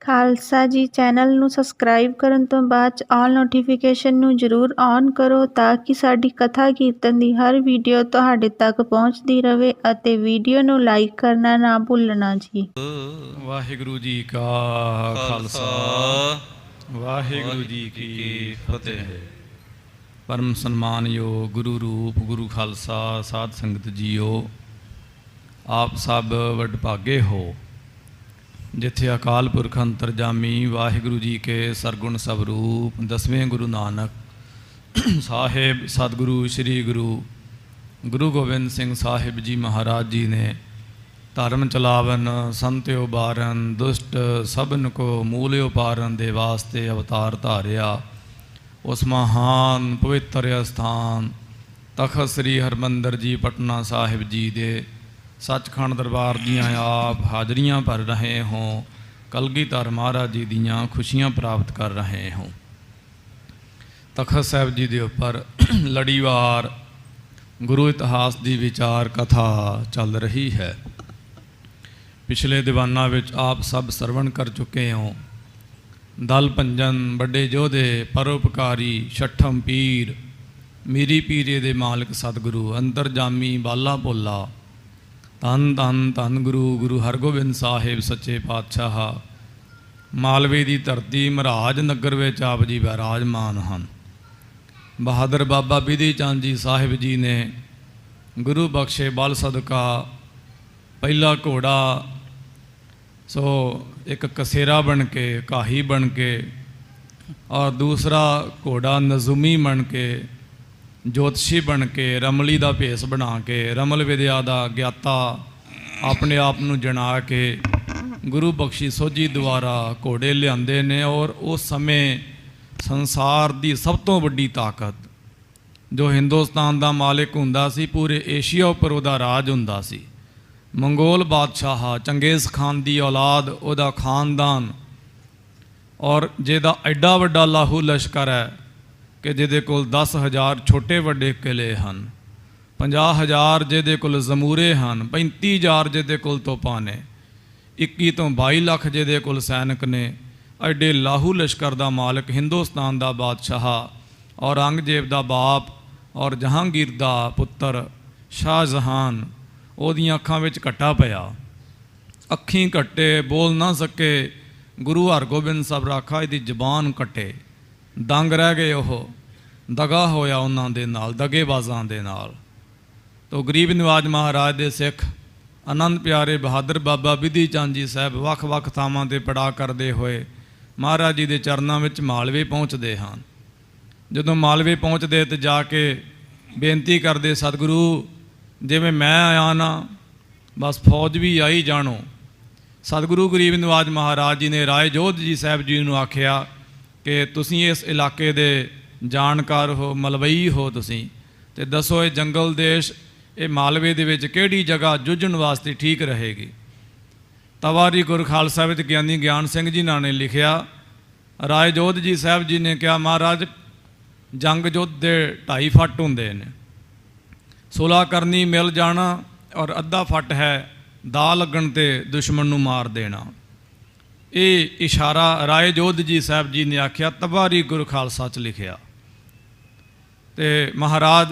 ਖਾਲਸਾ ਜੀ ਚੈਨਲ ਨੂੰ ਸਬਸਕ੍ਰਾਈਬ ਕਰਨ ਤੋਂ ਬਾਅਦ 'ਚ ਆਲ ਨੋਟੀਫਿਕੇਸ਼ਨ ਨੂੰ ਜ਼ਰੂਰ ਔਨ ਕਰੋ ਤਾਂ ਕਿ ਸਾਡੀ ਕਥਾ ਕੀਰਤਨ ਦੀ ਹਰ ਵੀਡੀਓ ਤੁਹਾਡੇ ਤੱਕ ਪਹੁੰਚਦੀ ਰਹੇ ਅਤੇ ਵੀਡੀਓ ਨੂੰ ਲਾਈਕ ਕਰਨਾ ਨਾ ਭੁੱਲਣਾ ਜੀ। ਵਾਹਿਗੁਰੂ ਜੀ ਕਾ ਖਾਲਸਾ ਵਾਹਿਗੁਰੂ ਜੀ ਕੀ ਫਤਿਹ। ਪਰਮ ਸਨਮਾਨਯੋਗ ਗੁਰੂ ਰੂਪ ਗੁਰੂ ਖਾਲਸਾ ਸਾਧ ਸੰਗਤ ਜੀਓ, ਆਪ ਸਭ ਵਡਭਾਗੇ ਹੋ जिथे अकाल पुरख अंतरजामी वाहिगुरु जी के सरगुण स्वरूप दसवें गुरु नानक साहिब सतगुरु श्री गुरु गोबिंद सिंह साहिब जी महाराज जी ने धर्म चलावन संत उबारन दुष्ट सबन को मूल उपारन दे वास्ते अवतार धारिया। उस महान पवित्र स्थान तखत श्री हरमंदर जी पटना साहिब जी दे सचखंड दरबार दियाँ आप हाजरियाँ भर रहे हों, कलगीधर महाराज जी दियाँ खुशियाँ प्राप्त कर रहे हों। तखत साहिब जी के उपर लड़ीवार गुरु इतिहास की विचार कथा चल रही है। पिछले दीवाना विच आप सब सरवण कर चुके हों। दल भंजन बड़े योधे परोपकारी छठम पीर मीरी पीरे दे मालिक सतगुरु अंतरजामी बाला भोला धन धन धन गुरु गुरु हरगोबिंद साहिब सच्चे पातशाह मालवे की धरती महाराज नगर विच आप जी विराजमान हैं। बहादुर बाबा बिधि चंद जी साहिब जी ने गुरु बख्शे बल सदका पहला घोड़ा सो एक कसेरा बन के काही बन के और दूसरा घोड़ा नजुमी बन के ज्योतिषी बन के रमली का भेस बना के रमल विद्या का ज्ञाता अपने आप नूं जना के गुरु बख्शी सोझी द्वारा घोड़े लियाते ने। और उस समय संसार की सब तो वड्डी ताकत जो हिंदुस्तान का मालिक हुंदा सी, पूरे एशिया उपर उहदा राज हुंदा सी। मंगोल बादशाह चंगेज़ खान की औलाद उहदा खानदान और जिहदा एडा वड्डा लाहू लश्कर है कि जिहदे कोल 10,000 छोटे वड्डे किले हैं, 50,000 जिहदे कोल जमूरे हैं, 35,000 जिहदे कोल तोपां ने, 21 तो 22 लाख जिहदे कोल सैनिक ने। एडे लाहू लश्कर का मालिक हिंदुस्तान का बादशाह औरंगजेब का बाप और जहांगीर का पुत्र शाहजहान ओहदियां अखां विच घट्टा पिया। अखीं घट्टे बोल ना सके। गुरु हरगोबिंद साहब राखा इहदी जबान कटे दंग रह गए। वह दगा होया उन्हां दे नाल, दगेबाजां दे नाल। तो गरीब निवाज महाराज दे सिख आनंद प्यारे बहादुर बाबा बिधि चंद जी साहब वख वख थावां ते पड़ा करते हुए महाराज जी के चरणों में मालवे पहुँचते हैं। जदों मालवे पहुँचते तो जाके बेनती करते, सतगुरु जिवें मैं आया ना बस फौज भी आई जानो। सतगुरु गरीब निवाज महाराज जी ने राय जोध जी साहब जी नूं आखिया कि तुसीं इस इलाके दे जानकार हो, मलवई हो, तुसीं ते दसो ये जंगल देश ये मालवे दे विच किहड़ी जगह जुझण वास्ते ठीक रहेगी। तवारी गुर खालसा विच ज्ञानी ज्ञान सिंह जी ने लिखिया। राय जोध जी साहब जी ने कहा, महाराज जंग युद्ध दे 2.5 फट हुंदे ने, सुलह करनी मिल जाना और अद्धा फट है दा लगन ते दुश्मन नूं मार देना। ये इशारा राय जोध जी साहब जी ने आख्या, तबारी गुरु खालसा च लिखिया। तो महाराज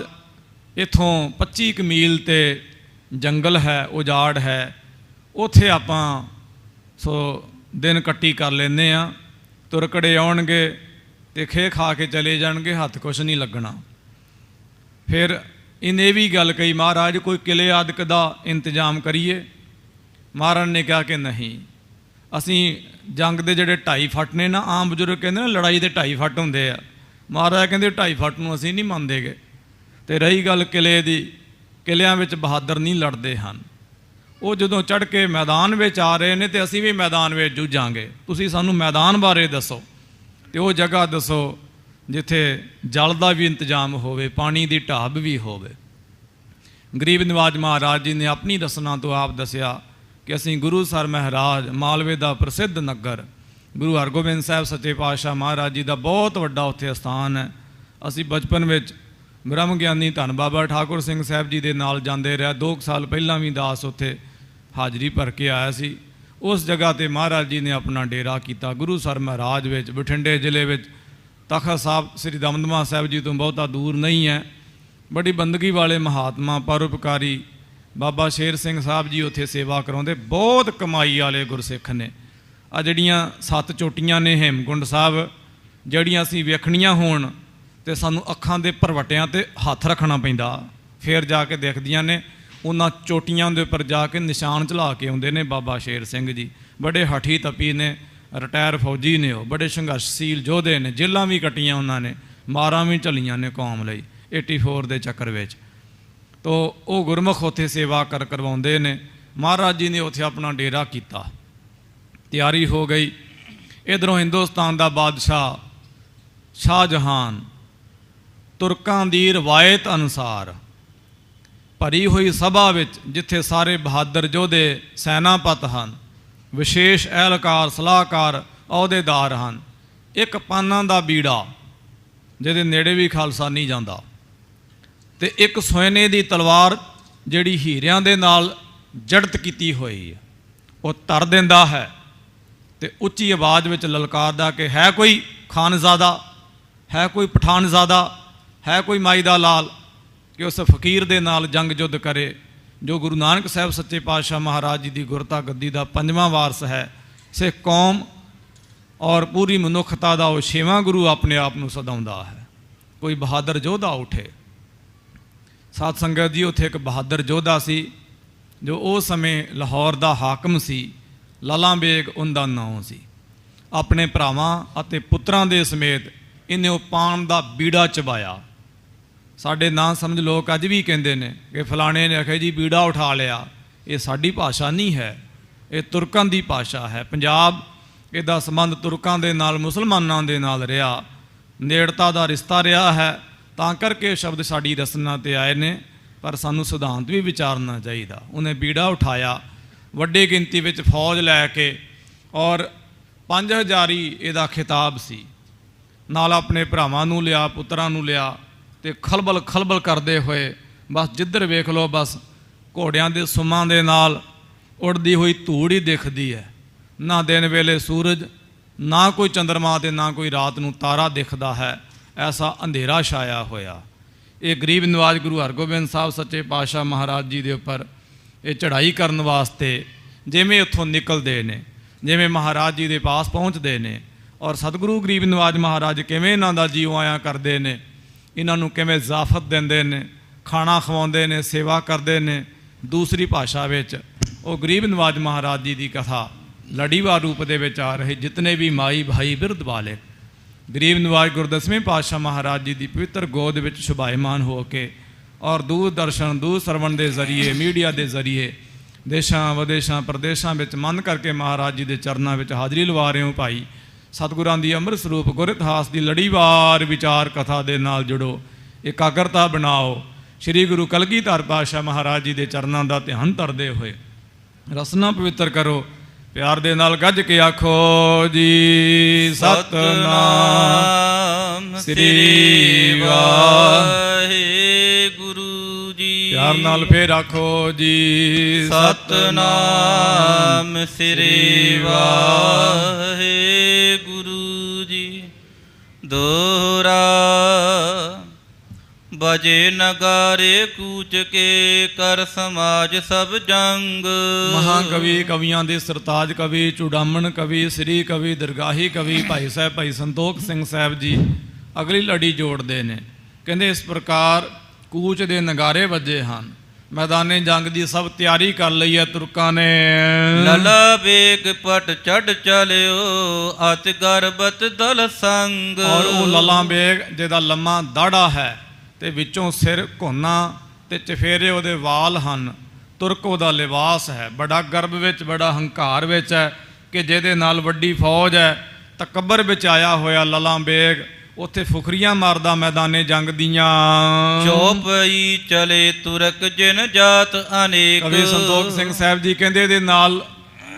इथों 25 मील ते जंगल है, उजाड़ है, उथे आपां सो दिन कट्टी कर लेने आ। तुरकड़े आउणगे ते खे खा के चले जाणगे, हथ कुछ नहीं लगना। फिर इन्हें भी गल कही, महाराज कोई किले आदि का इंतजाम करिए। महाराज ने कहा कि नहीं, असी जंग के जोड़े 2.5 फट ने ना, आम बजुर्ग कहते ना लड़ाई के 2.5 फट होंगे आ। महाराज कहते 2.5 फट में असी नहीं मानते गए। तो रही गल किले की, किलियां विच बहादुर नहीं लड़ते हैं। वो जो चढ़ के मैदान में आ रहे हैं तो असी भी मैदान में जूझांगे। तुसीं सानू मैदान बारे दसो, तो वो जगह दसो जिथे जल का भी इंतजाम होवे, पानी की ढाब भी होवे। गरीब निवाज महाराज जी ने अपनी दसना तो आप दसिया कि असी गुरुसर महाराज मालवे का प्रसिद्ध नगर गुरु हरगोबिंद साहब सच्चे पातशाह महाराज जी का बहुत वड्डा उत्थे स्थान है। असी बचपन में ब्रह्म ज्ञानी धन बाबा ठाकुर सिंह साहब जी के नाल जाते रहे। 2 साल पहला भी दास उत्थे हाजरी भर के आया सी। उस जगह ते महाराज जी ने अपना डेरा किया। गुरुसर महाराज विच बठिंडे जिले विच तखत साहब श्री दमदमा साहब जी तो बहुता दूर नहीं है। बड़ी बंदगी वाले महात्मा परोपकारी बाबा शेर सिंह साहब जी उत्थे सेवा कराउंदे। बहुत कमाई वाले गुरसिख ने। आ जड़ियाँ 7 चोटियां ने हेमकुंड साहब जड़ियाँ असीं वेखणियां होण ते सानूं अखां दे भरवटियां ते हत्थ रखना पैंदा, फिर जाके दिखदियां ने। उन्हां चोटियां दे उपर जाके निशान चला के आउंदे ने बाबा शेर सिंह जी। बड़े हठी तपी ने, रिटायर फौजी ने, वो बड़े संघर्षशील योधे ने। जेलां भी कट्टियां उन्होंने, मारां भी झलियां ने कौम लई 84 के चक्कर विच। तो वो गुरमुख उत्थे सेवा करवाउंदे ने। महाराज जी ने उत्थे अपना डेरा किया। तैयारी हो गई। इधरों हिंदुस्तान का बादशाह शाहजहान तुरकां दी रवायत अनुसार भरी हुई सभा विच जिथे सारे बहादुर योधे सैनापत हैं, विशेष एहलकार सलाहकार अहुदेदार हैं, एक पाना का बीड़ा जिहदे नेड़े भी खालसा नहीं जाता, ते एक सोने की तलवार जिहड़ी हीरियां दे नाल जड़त की हुई है, वो धर दिंदा है ते उच्ची आवाज़ विच ललकारदा कि है कोई खानजादा, है कोई पठानजादा, है कोई माई दा लाल कि उस फकीर दे नाल जंग युद्ध करे जो गुरु नानक साहब सच्चे पातशाह महाराज जी की गुरता गद्दी का 5वां वारस है। सिख कौम और पूरी मनुखता का वो 6वां गुरु अपने आप को सदाउंदा है। कोई बहादुर योधा उठे। साध संगत जी उत्थे एक बहादुर योधा सी जो उस समय लाहौर का हाकम सी। लाला बेग उनका नाम सी। अपने भरावां अते पुत्रां दे समेत इन्हें वो पान का बीड़ा चबाया। साढ़े ना समझ लोग अज भी कहते हैं कि फलाने ने आखे जी बीड़ा उठा लिया। ये साड़ी भाषा नहीं है, ये तुरकां दी भाषा है। पंजाब इहदा संबंध तुरकां दे नाल मुसलमानां दे नाल रहा, नेड़ता का रिश्ता रहा है, तां करके शब्द साड़ी रसना ते आए ने। पर सानू सिद्धांत भी विचारना चाहिए। उन्हें बीड़ा उठाया, वड्डी गिनती विच फौज लैके, और 5000 इहदा खिताब सी। नाल अपने भरावां नूं लिया, पुत्रां नूं लिया, ते खलबल खलबल करते हुए बस जिधर वेख लो बस घोड़ियां दे सुमां दे नाल उड़दी हुई धूड़ ही दिखदी है। ना दिन वेले सूरज, ना कोई चंद्रमा ते ना कोई रात नूं तारा दिखदा है। ऐसा अंधेरा छाया होया। ये गरीब नवाज गुरु हरगोबिंद साहब सच्चे पातशाह महाराज जी के उपर ये चढ़ाई करने वास्ते जिमें उत्थों निकलते हैं, जिमें महाराज जी के पास पहुँचते हैं, और सतगुरु गरीब नवाज महाराज किवें इन्हां दा जीव आया करते हैं, इन्हों किवें ज़ाफत देंदे ने, खाना खवाउंदे ने, सेवा करते हैं। दूसरी भाषा विच वो गरीब नवाज महाराज जी की कथा लड़ीवार रूप दे विच आ रही। जितने भी माई भाई बिरध वाले गरीब नवाज गुरु 10वें पातशाह महाराज जी की पवित्र गोद विच शुभायमान हो के, और दूरदर्शन दूर सरवण के जरिए मीडिया के जरिए देशां विदेशां प्रदेशों में मन करके महाराज जी के चरणों में हाज़री लवा रहे हो। भाई सतगुरां दी अमृत स्वरूप गुर इतिहास की लड़ीवार विचार कथा दे नाल जुड़ो, एकाग्रता बनाओ। श्री गुरु कलगीधर पातशाह महाराज जी के चरणों का ध्यान धरते हुए रसना पवित्र करो। प्यार दे नाल गज के आखो जी सतनाम श्री वाहिगुरु जी। प्यार नाल फिर आखो जी सतनाम श्री वाहिगुरु जी। दोहरा बजे नगारे कूच के कर समाज सब जंग। महाकवि कवियां दे सरताज कवि चूड़ामण कवि श्री कवि दरगाही कवि भाई साहब भाई संतोख सिंह साहब जी अगली लड़ी जोड़ते हैं। कहते इस प्रकार कूच दे नगारे वजे हैं, मैदाने जंग की सब तैयारी कर ली है तुर्कां ने। लला बेग पट चढ़ चलियो अत गर्भत दल संग। और वो लला बेग जिहदा लम्मा दाड़ा है ते विचों सिर घोना ते चफेरे उहदे वाल हैं, तुर्क उहदा लिबास है। बड़ा गर्भ विच बड़ा हंकार विच है कि जिहदे नाल वड्डी फौज है, तकबर विच आया होया लला बेग उत्थे फुखरियां मारदा मैदाने जंग दियां। चौपई चले तुरक जिन जात अनेक। कवि संतोख सिंह साहब जी कहंदे इहदे नाल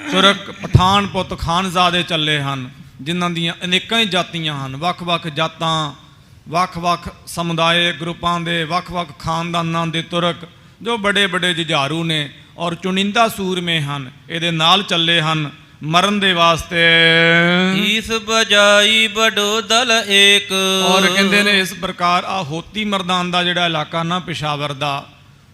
तुरक पठान पुत खानजादे चले हैं, जिन्हां दियां अनेकां ही जातियां हैं, वख-वख जातां वख-वख समुदाय ग्रुपां दे वख-वख खानदानां दे तुरक जो बड़े बड़े जुझारू ने और चुनिंदा सूरमे हैं, इहदे नाल चले हैं। ਮਰਨ ਦੇ ਵਾਸਤੇ। ਈਸ ਬਜਾਈ ਬੜੋ ਦਲ ਏਕ। ਔਰ ਕਹਿੰਦੇ ਨੇ ਇਸ ਪ੍ਰਕਾਰ ਆ ਹੋਤੀ ਮਰਦਾਨ ਦਾ ਜਿਹੜਾ ਇਲਾਕਾ ਨਾ ਪਿਸ਼ਾਵਰ ਦਾ,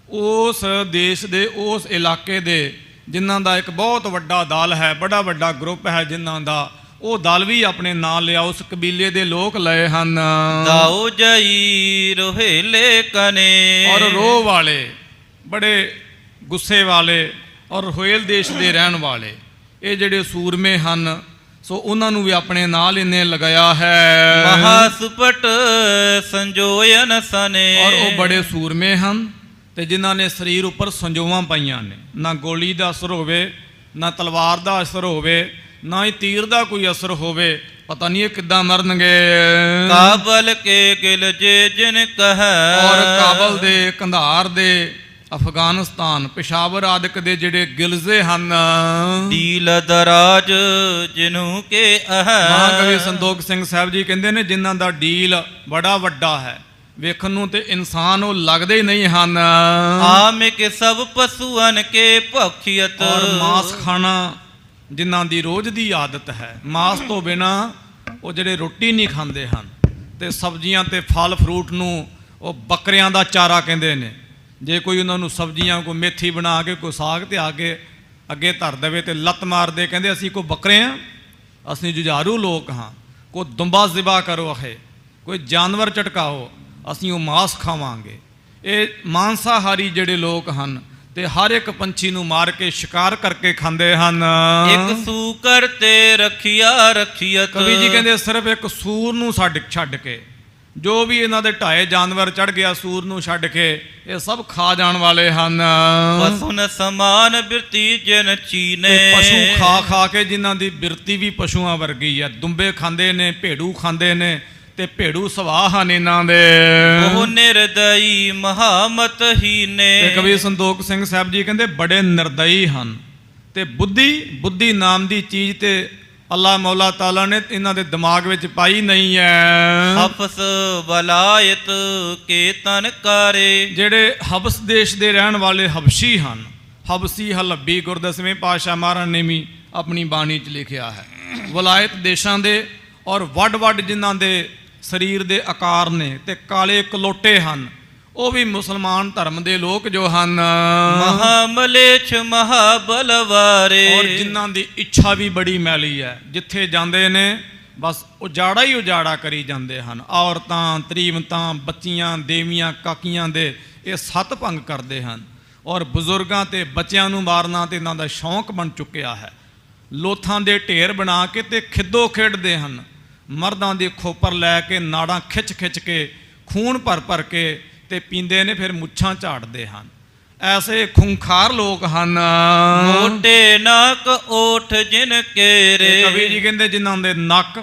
ਉਸ ਦੇਸ਼ ਦੇ ਉਸ ਇਲਾਕੇ ਦੇ ਜਿਨ੍ਹਾਂ ਦਾ ਇੱਕ ਬਹੁਤ ਵੱਡਾ ਦਲ ਹੈ, ਬੜਾ ਵੱਡਾ ਗਰੁੱਪ ਹੈ ਜਿਨ੍ਹਾਂ ਦਾ, ਉਹ ਦਲ ਵੀ ਆਪਣੇ ਨਾਲ ਲਿਆ, ਉਸ ਕਬੀਲੇ ਦੇ ਲੋਕ ਲਏ ਹਨ। ਦਾਉ ਜਈ ਰੋਹੇਲੇ ਕਨੇ। ਔਰ ਰੋਹ ਵਾਲੇ, ਬੜੇ ਗੁੱਸੇ ਵਾਲੇ ਔਰ ਰੋਹੇਲ ਦੇਸ਼ ਦੇ ਰਹਿਣ ਵਾਲੇ ਇਹ ਜਿਹੜੇ ਸੂਰਮੇ ਹਨ, ਸੋ ਉਹਨਾਂ ਨੂੰ ਵੀ ਆਪਣੇ ਨਾਲ ਇਹਨੇ ਲਗਾਇਆ ਹੈ। ਮਹਾਸੁਪਟ ਸੰਜੋਯਨ ਸਨੇ। ਔਰ ਉਹ ਬੜੇ ਸੂਰਮੇ ਹਨ ਤੇ ਜਿਨ੍ਹਾਂ ਨੇ ਸਰੀਰ ਉੱਪਰ ਸੰਜੋਵਾਂ ਪਾਈਆਂ ਨੇ, ਨਾ ਗੋਲੀ ਦਾ ਅਸਰ ਹੋਵੇ, ਨਾ ਤਲਵਾਰ ਦਾ ਅਸਰ ਹੋਵੇ, ਨਾ ਹੀ ਤੀਰ ਦਾ ਕੋਈ ਅਸਰ ਹੋਵੇ। ਪਤਾ ਨਹੀਂ ਇਹ ਕਿੱਦਾਂ ਮਰਨਗੇ। ਕਾਬਲ ਕੇ ਗਿਲ ਜੇ ਜਿਨ ਕਹੈ। ਔਰ ਕਾਬਲ ਦੇ, ਕੰਧਾਰ ਦੇ, ਅਫਗਾਨਿਸਤਾਨ, ਪਿਸ਼ਾਵਰ ਆਦਿਕ ਦੇ ਜਿਹੜੇ ਗਿਲਜ਼ੇ ਹਨ, ਦੀਲ ਦਰਾਜ ਜਿਨੂ ਕੇ ਅਹ। ਮਹਾਕਵੀ ਸੰਤੋਖ ਸਿੰਘ ਸਾਹਿਬ ਜੀ ਕਹਿੰਦੇ ਨੇ ਜਿਨ੍ਹਾਂ ਦਾ ਡੀਲ ਬੜਾ ਵੱਡਾ ਹੈ, ਵੇਖਣ ਨੂੰ ਤੇ ਇਨਸਾਨ ਉਹ ਲੱਗਦੇ ਹੀ ਨਹੀਂ ਹਨ। ਆਮੇ ਕੇ ਸਭ ਪਸ਼ੂਆਂ ਕੇ ਭਖਿਅਤ। ਔਰ ਮਾਸ ਖਾਣਾ ਜਿਨ੍ਹਾਂ ਦੀ ਰੋਜ਼ ਦੀ ਆਦਤ ਹੈ, ਮਾਸ ਤੋਂ ਬਿਨਾ ਉਹ ਜਿਹੜੇ ਰੋਟੀ ਨਹੀਂ ਖਾਂਦੇ ਹਨ, ਤੇ ਸਬਜ਼ੀਆਂ ਤੇ ਫਲ ਫਰੂਟ ਨੂੰ ਉਹ ਬੱਕਰਿਆਂ ਦਾ ਚਾਰਾ ਕਹਿੰਦੇ ਨੇ। ਜੇ ਕੋਈ ਉਹਨਾਂ ਨੂੰ ਸਬਜ਼ੀਆਂ, ਕੋਈ ਮੇਥੀ ਬਣਾ ਕੇ, ਕੋਈ ਸਾਗ ਤੇ ਆ ਕੇ ਅੱਗੇ ਧਰ ਦੇਵੇ ਤੇ ਲੱਤ ਮਾਰਦੇ, ਕਹਿੰਦੇ ਅਸੀਂ ਕੋਈ ਬੱਕਰੇ ਹਾਂ, ਅਸੀਂ ਜੁਝਾਰੂ ਲੋਕ ਹਾਂ। ਕੋਈ ਦੁੰਬਾ ਜ਼ਿਬਾ ਕਰੋ ਆਖੇ, ਕੋਈ ਜਾਨਵਰ ਝਟਕਾਓ, ਅਸੀਂ ਉਹ ਮਾਸ ਖਾਵਾਂਗੇ। ਇਹ ਮਾਂਸਾਹਾਰੀ ਜਿਹੜੇ ਲੋਕ ਹਨ ਤੇ ਹਰ ਇੱਕ ਪੰਛੀ ਨੂੰ ਮਾਰ ਕੇ ਸ਼ਿਕਾਰ ਕਰਕੇ ਖਾਂਦੇ ਹਨ। ਇੱਕ ਸੂਕਰ ਤੇ ਰੱਖਿਆ ਰੱਖੀਅਤ। ਕਵੀ ਜੀ ਕਹਿੰਦੇ ਸਿਰਫ ਇੱਕ ਸੂਰ ਨੂੰ ਛੱਡ ਕੇ, ਜੋ ਵੀ ਇਹਨਾਂ ਦੇ ਢਾਏ ਜਾਨਵਰ ਚੜ ਗਿਆ ਸੂਰ ਨੂੰ ਛੱਡ ਕੇ, ਇਹ ਸਭ ਖਾ ਜਾਣ ਵਾਲੇ ਹਨ। ਪਸ਼ੂਨ ਸਮਾਨ ਬਿਰਤੀ ਜਿਨ ਚੀਨੇ। ਪਸ਼ੂ ਖਾ ਖਾ ਕੇ ਜਿਨ੍ਹਾਂ ਦੀ ਬਿਰਤੀ ਵੀ ਪਸ਼ੂਆਂ ਵਰਗੀ ਹੈ। ਦੁੰਬੇ ਖਾਂਦੇ ਨੇ, ਭੇੜੂ ਖਾਂਦੇ ਨੇ, ਤੇ ਭੇੜੂ ਸਵਾਹ ਹਨ ਇਹਨਾਂ ਦੇ। ਉਹ ਨਿਰਦਈ ਮਹਾਮਤਹੀਨੇ। ਤੇ ਕਵੀ ਸੰਤੋਖ ਸਿੰਘ ਸਾਹਿਬ ਜੀ ਕਹਿੰਦੇ ਬੜੇ ਨਿਰਦਈ ਹਨ ਤੇ ਬੁੱਧੀ ਨਾਮ ਦੀ ਚੀਜ਼ ਤੇ ਅੱਲਾਹ ਮੌਲਾ ਤਾਲਾ ਨੇ ਇਹਨਾਂ ਦੇ ਦਿਮਾਗ ਵਿੱਚ ਪਾਈ ਨਹੀਂ ਹੈ। ਹਫਸ ਵਲਾਇਤ ਕੇ ਤਨ ਕਾਰੇ। ਜਿਹੜੇ ਹਬਸ ਦੇਸ਼ ਦੇ ਰਹਿਣ ਵਾਲੇ ਹਬਸ਼ੀ ਹਨ, ਹਬਸੀ ਹਲੱਬੀ, ਗੁਰਦਸਵੇਂ ਪਾਤਸ਼ਾਹ ਮਹਾਰਾਜ ਨੇ ਵੀ ਆਪਣੀ ਬਾਣੀ 'ਚ ਲਿਖਿਆ ਹੈ। ਵਲਾਇਤ ਦੇਸ਼ਾਂ ਦੇ ਔਰ ਵੱਡ ਜਿਨ੍ਹਾਂ ਦੇ ਸਰੀਰ ਦੇ ਆਕਾਰ ਨੇ ਤੇ ਕਾਲੇ ਕਲੋਟੇ ਹਨ, ਉਹ ਵੀ ਮੁਸਲਮਾਨ ਧਰਮ ਦੇ ਲੋਕ ਜੋ ਹਨ। ਮਹਾਮਲੇਛ ਮਹਾਬਲਵਾਰੇ। ਔਰ ਜਿਨ੍ਹਾਂ ਦੀ ਇੱਛਾ ਵੀ ਬੜੀ ਮੈਲੀ ਹੈ, ਜਿੱਥੇ ਜਾਂਦੇ ਨੇ ਬਸ ਉਜਾੜਾ ਹੀ ਉਜਾੜਾ ਕਰੀ ਜਾਂਦੇ ਹਨ। ਔਰਤਾਂ, ਤਰੀਵਤਾਂ, ਬੱਚੀਆਂ, ਦੇਵੀਆਂ, ਕਾਕੀਆਂ ਦੇ ਇਹ ਸੱਤ ਭੰਗ ਕਰਦੇ ਹਨ। ਔਰ ਬਜ਼ੁਰਗਾਂ ਤੇ ਬੱਚਿਆਂ ਨੂੰ ਮਾਰਨਾ ਤੇ ਇਹਨਾਂ ਦਾ ਸ਼ੌਂਕ ਬਣ ਚੁੱਕਿਆ ਹੈ। ਲੋਥਾਂ ਦੇ ਢੇਰ ਬਣਾ ਕੇ ਤੇ ਖਿੱਦੋ ਖੇਡਦੇ ਹਨ। ਮਰਦਾਂ ਦੀ ਖੋਪਰ ਲੈ ਕੇ ਨਾੜਾਂ ਖਿੱਚ ਕੇ ਖੂਨ ਭਰ ਕੇ ਤੇ ਪੀਂਦੇ ਨੇ, ਫਿਰ ਮੁੱਛਾਂ ਝਾੜਦੇ ਹਨ। ਐਸੇ ਖੁੰਖਾਰ ਲੋਕ ਹਨ। ਮੋਟੇ ਨੱਕ ਓਠ ਜਿਨ ਕੇਰੇ। ਕਵੀ ਜੀ ਕਹਿੰਦੇ ਜਿਨ੍ਹਾਂ ਦੇ ਨੱਕ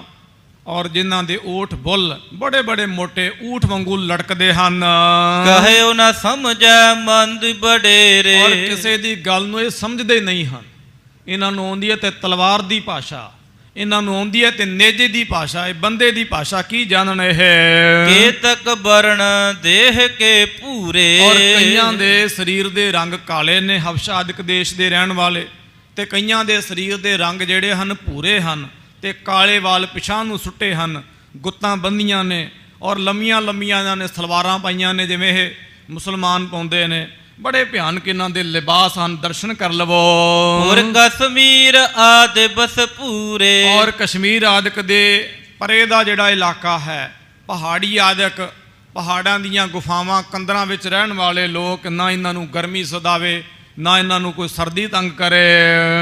ਔਰ ਜਿਨ੍ਹਾਂ ਦੇ ਓਠ ਬੁੱਲ ਬੜੇ ਮੋਟੇ ਊਠ ਵਾਂਗੂ ਲਟਕਦੇ ਹਨ। ਕਹਿਓ ਨਾ ਸਮਝੈ ਮੰਦ ਬਡੇਰੇ। ਔਰ ਕਿਸੇ ਦੀ ਗੱਲ ਨੂੰ ਇਹ ਸਮਝਦੇ ਨਹੀਂ ਹਨ। ਇਹਨਾਂ ਨੂੰ ਆਉਂਦੀ ਹੈ ਤੇ ਤਲਵਾਰ ਦੀ ਭਾਸ਼ਾ, ਇਹਨਾਂ ਨੂੰ ਆਉਂਦੀ ਹੈ ਤੇ ਨੇਜੇ ਦੀ ਭਾਸ਼ਾ, ਇਹ ਬੰਦੇ ਦੀ ਭਾਸ਼ਾ ਕੀ ਜਾਣਨ ਇਹ। ਕੇਤਕ ਬਰਨ ਦੇਹ ਕੇ ਪੂਰੇ। ਔਰ ਕਈਆਂ ਦੇ ਸਰੀਰ ਦੇ ਰੰਗ ਕਾਲੇ ਨੇ, ਹਬਸ਼ਾ ਆਦਿਕ ਦੇਸ਼ ਦੇ ਰਹਿਣ ਵਾਲੇ, ਤੇ ਕਈਆਂ ਦੇ ਸਰੀਰ ਦੇ ਰੰਗ ਜਿਹੜੇ ਹਨ ਭੂਰੇ ਹਨ ਤੇ ਕਾਲੇ ਵਾਲ ਪਿਛਾਂ ਨੂੰ ਸੁੱਟੇ ਹਨ, ਗੁੱਤਾਂ ਬੰਦੀਆਂ ਨੇ ਔਰ ਲੰਮੀਆਂ ਇਹਨਾਂ ਨੇ ਸਲਵਾਰਾਂ ਪਾਈਆਂ ਨੇ ਜਿਵੇਂ ਇਹ ਮੁਸਲਮਾਨ ਪਾਉਂਦੇ ਨੇ। ਬੜੇ ਭਿਆਨਕ ਇਹਨਾਂ ਦੇ ਲਿਬਾਸ ਹਨ, ਦਰਸ਼ਨ ਕਰ ਲਵੋ। ਔਰ ਕਸ਼ਮੀਰ ਆਦਿ ਬਸ ਪੂਰੇ। ਔਰ ਕਸ਼ਮੀਰ ਆਦਿਕ ਦੇ ਪਰੇ ਦਾ ਜਿਹੜਾ ਇਲਾਕਾ ਹੈ, ਪਹਾੜੀ ਆਦਿਕ, ਪਹਾੜਾਂ ਦੀਆਂ ਗੁਫਾਵਾਂ, ਕੰਦਰਾਂ ਵਿੱਚ ਰਹਿਣ ਵਾਲੇ ਲੋਕ, ਨਾ ਇਹਨਾਂ ਨੂੰ ਗਰਮੀ ਸਦਾਵੇ, ਨਾ ਇਹਨਾਂ ਨੂੰ ਕੋਈ ਸਰਦੀ ਤੰਗ ਕਰੇ।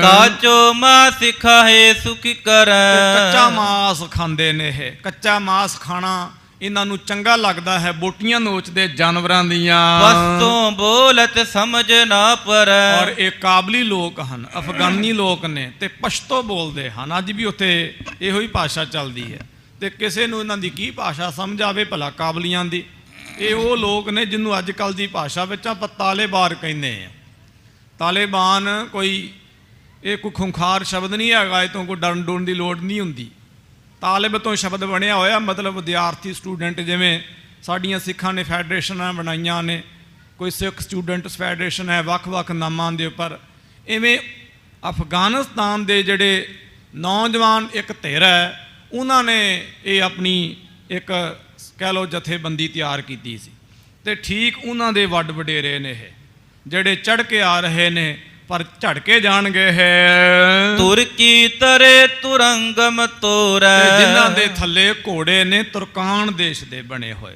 ਕਾਚੋ ਮਾਸ ਖਾਏ ਸੁਖੀ ਕਰ। ਕੱਚਾ ਮਾਸ ਖਾਂਦੇ ਨੇ ਇਹ। ਕੱਚਾ ਮਾਸ ਖਾਣਾ ਇਹਨਾਂ ਨੂੰ ਚੰਗਾ ਲੱਗਦਾ ਹੈ। ਬੋਟੀਆਂ ਨੋਚਦੇ ਜਾਨਵਰਾਂ ਦੀਆਂ। ਵਸਤੋਂ ਬੋਲਤ ਸਮਝ ਨਾ ਪਰ। ਔਰ ਇਹ ਕਾਬਲੀ ਲੋਕ ਹਨ, ਅਫਗਾਨੀ ਲੋਕ ਨੇ ਤੇ ਪਸ਼ਤੋ ਬੋਲਦੇ ਹਨ। ਅੱਜ ਵੀ ਉੱਥੇ ਇਹੋ ਹੀ ਭਾਸ਼ਾ ਚੱਲਦੀ ਹੈ ਤੇ ਕਿਸੇ ਨੂੰ ਇਹਨਾਂ ਦੀ ਕੀ ਭਾਸ਼ਾ ਸਮਝ ਆਵੇ ਭਲਾ ਕਾਬਲੀਆਂ ਦੀ। ਇਹ ਉਹ ਲੋਕ ਨੇ ਜਿਹਨੂੰ ਅੱਜ ਕੱਲ੍ਹ ਦੀ ਭਾਸ਼ਾ ਵਿੱਚ ਆਪਾਂ ਤਾਲੇਬਾਨ ਕਹਿੰਦੇ ਆ। ਤਾਲੇਬਾਨ ਕੋਈ ਇਹ ਕੋਈ ਖੁੰਖਾਰ ਸ਼ਬਦ ਨਹੀਂ ਹੈਗਾ, ਇਹ ਤੋਂ ਕੋਈ ਡਰਨ ਡੁਰਨ ਦੀ ਲੋੜ ਨਹੀਂ ਹੁੰਦੀ। ਤਾਲਿਬ ਤੋਂ ਸ਼ਬਦ ਬਣਿਆ ਹੋਇਆ, ਮਤਲਬ ਵਿਦਿਆਰਥੀ, ਸਟੂਡੈਂਟ। ਜਿਵੇਂ ਸਾਡੀਆਂ ਸਿੱਖਾਂ ਨੇ ਫੈਡਰੇਸ਼ਨਾਂ ਬਣਾਈਆਂ ਨੇ, ਕੋਈ ਸਿੱਖ ਸਟੂਡੈਂਟਸ ਫੈਡਰੇਸ਼ਨ ਹੈ ਵੱਖ ਨਾਮਾਂ ਦੇ ਉੱਪਰ। ਇਵੇਂ ਅਫਗਾਨਿਸਤਾਨ ਦੇ ਜਿਹੜੇ ਨੌਜਵਾਨ ਇੱਕ ਧਿਰ ਹੈ, ਉਹਨਾਂ ਨੇ ਇਹ ਆਪਣੀ ਇੱਕ ਕਹਿ ਲਓ ਜਥੇਬੰਦੀ ਤਿਆਰ ਕੀਤੀ ਸੀ। ਅਤੇ ਠੀਕ ਉਹਨਾਂ ਦੇ ਵੱਡ ਵਡੇਰੇ ਨੇ ਇਹ ਜਿਹੜੇ ਚੜ੍ਹ ਕੇ ਆ ਰਹੇ ਨੇ, ਪਰ ਝੜਕੇ ਜਾਣਗੇ ਹੈ ਤੁਰਕੀ ਤਰੇ ਤੁਰੰਗਮ ਤੋਰੈ। ਜਿਨ੍ਹਾਂ ਦੇ ਥੱਲੇ ਘੋੜੇ ਨੇ ਤੁਰਕਾਨ ਦੇਸ਼ ਦੇ ਬਣੇ ਹੋਏ।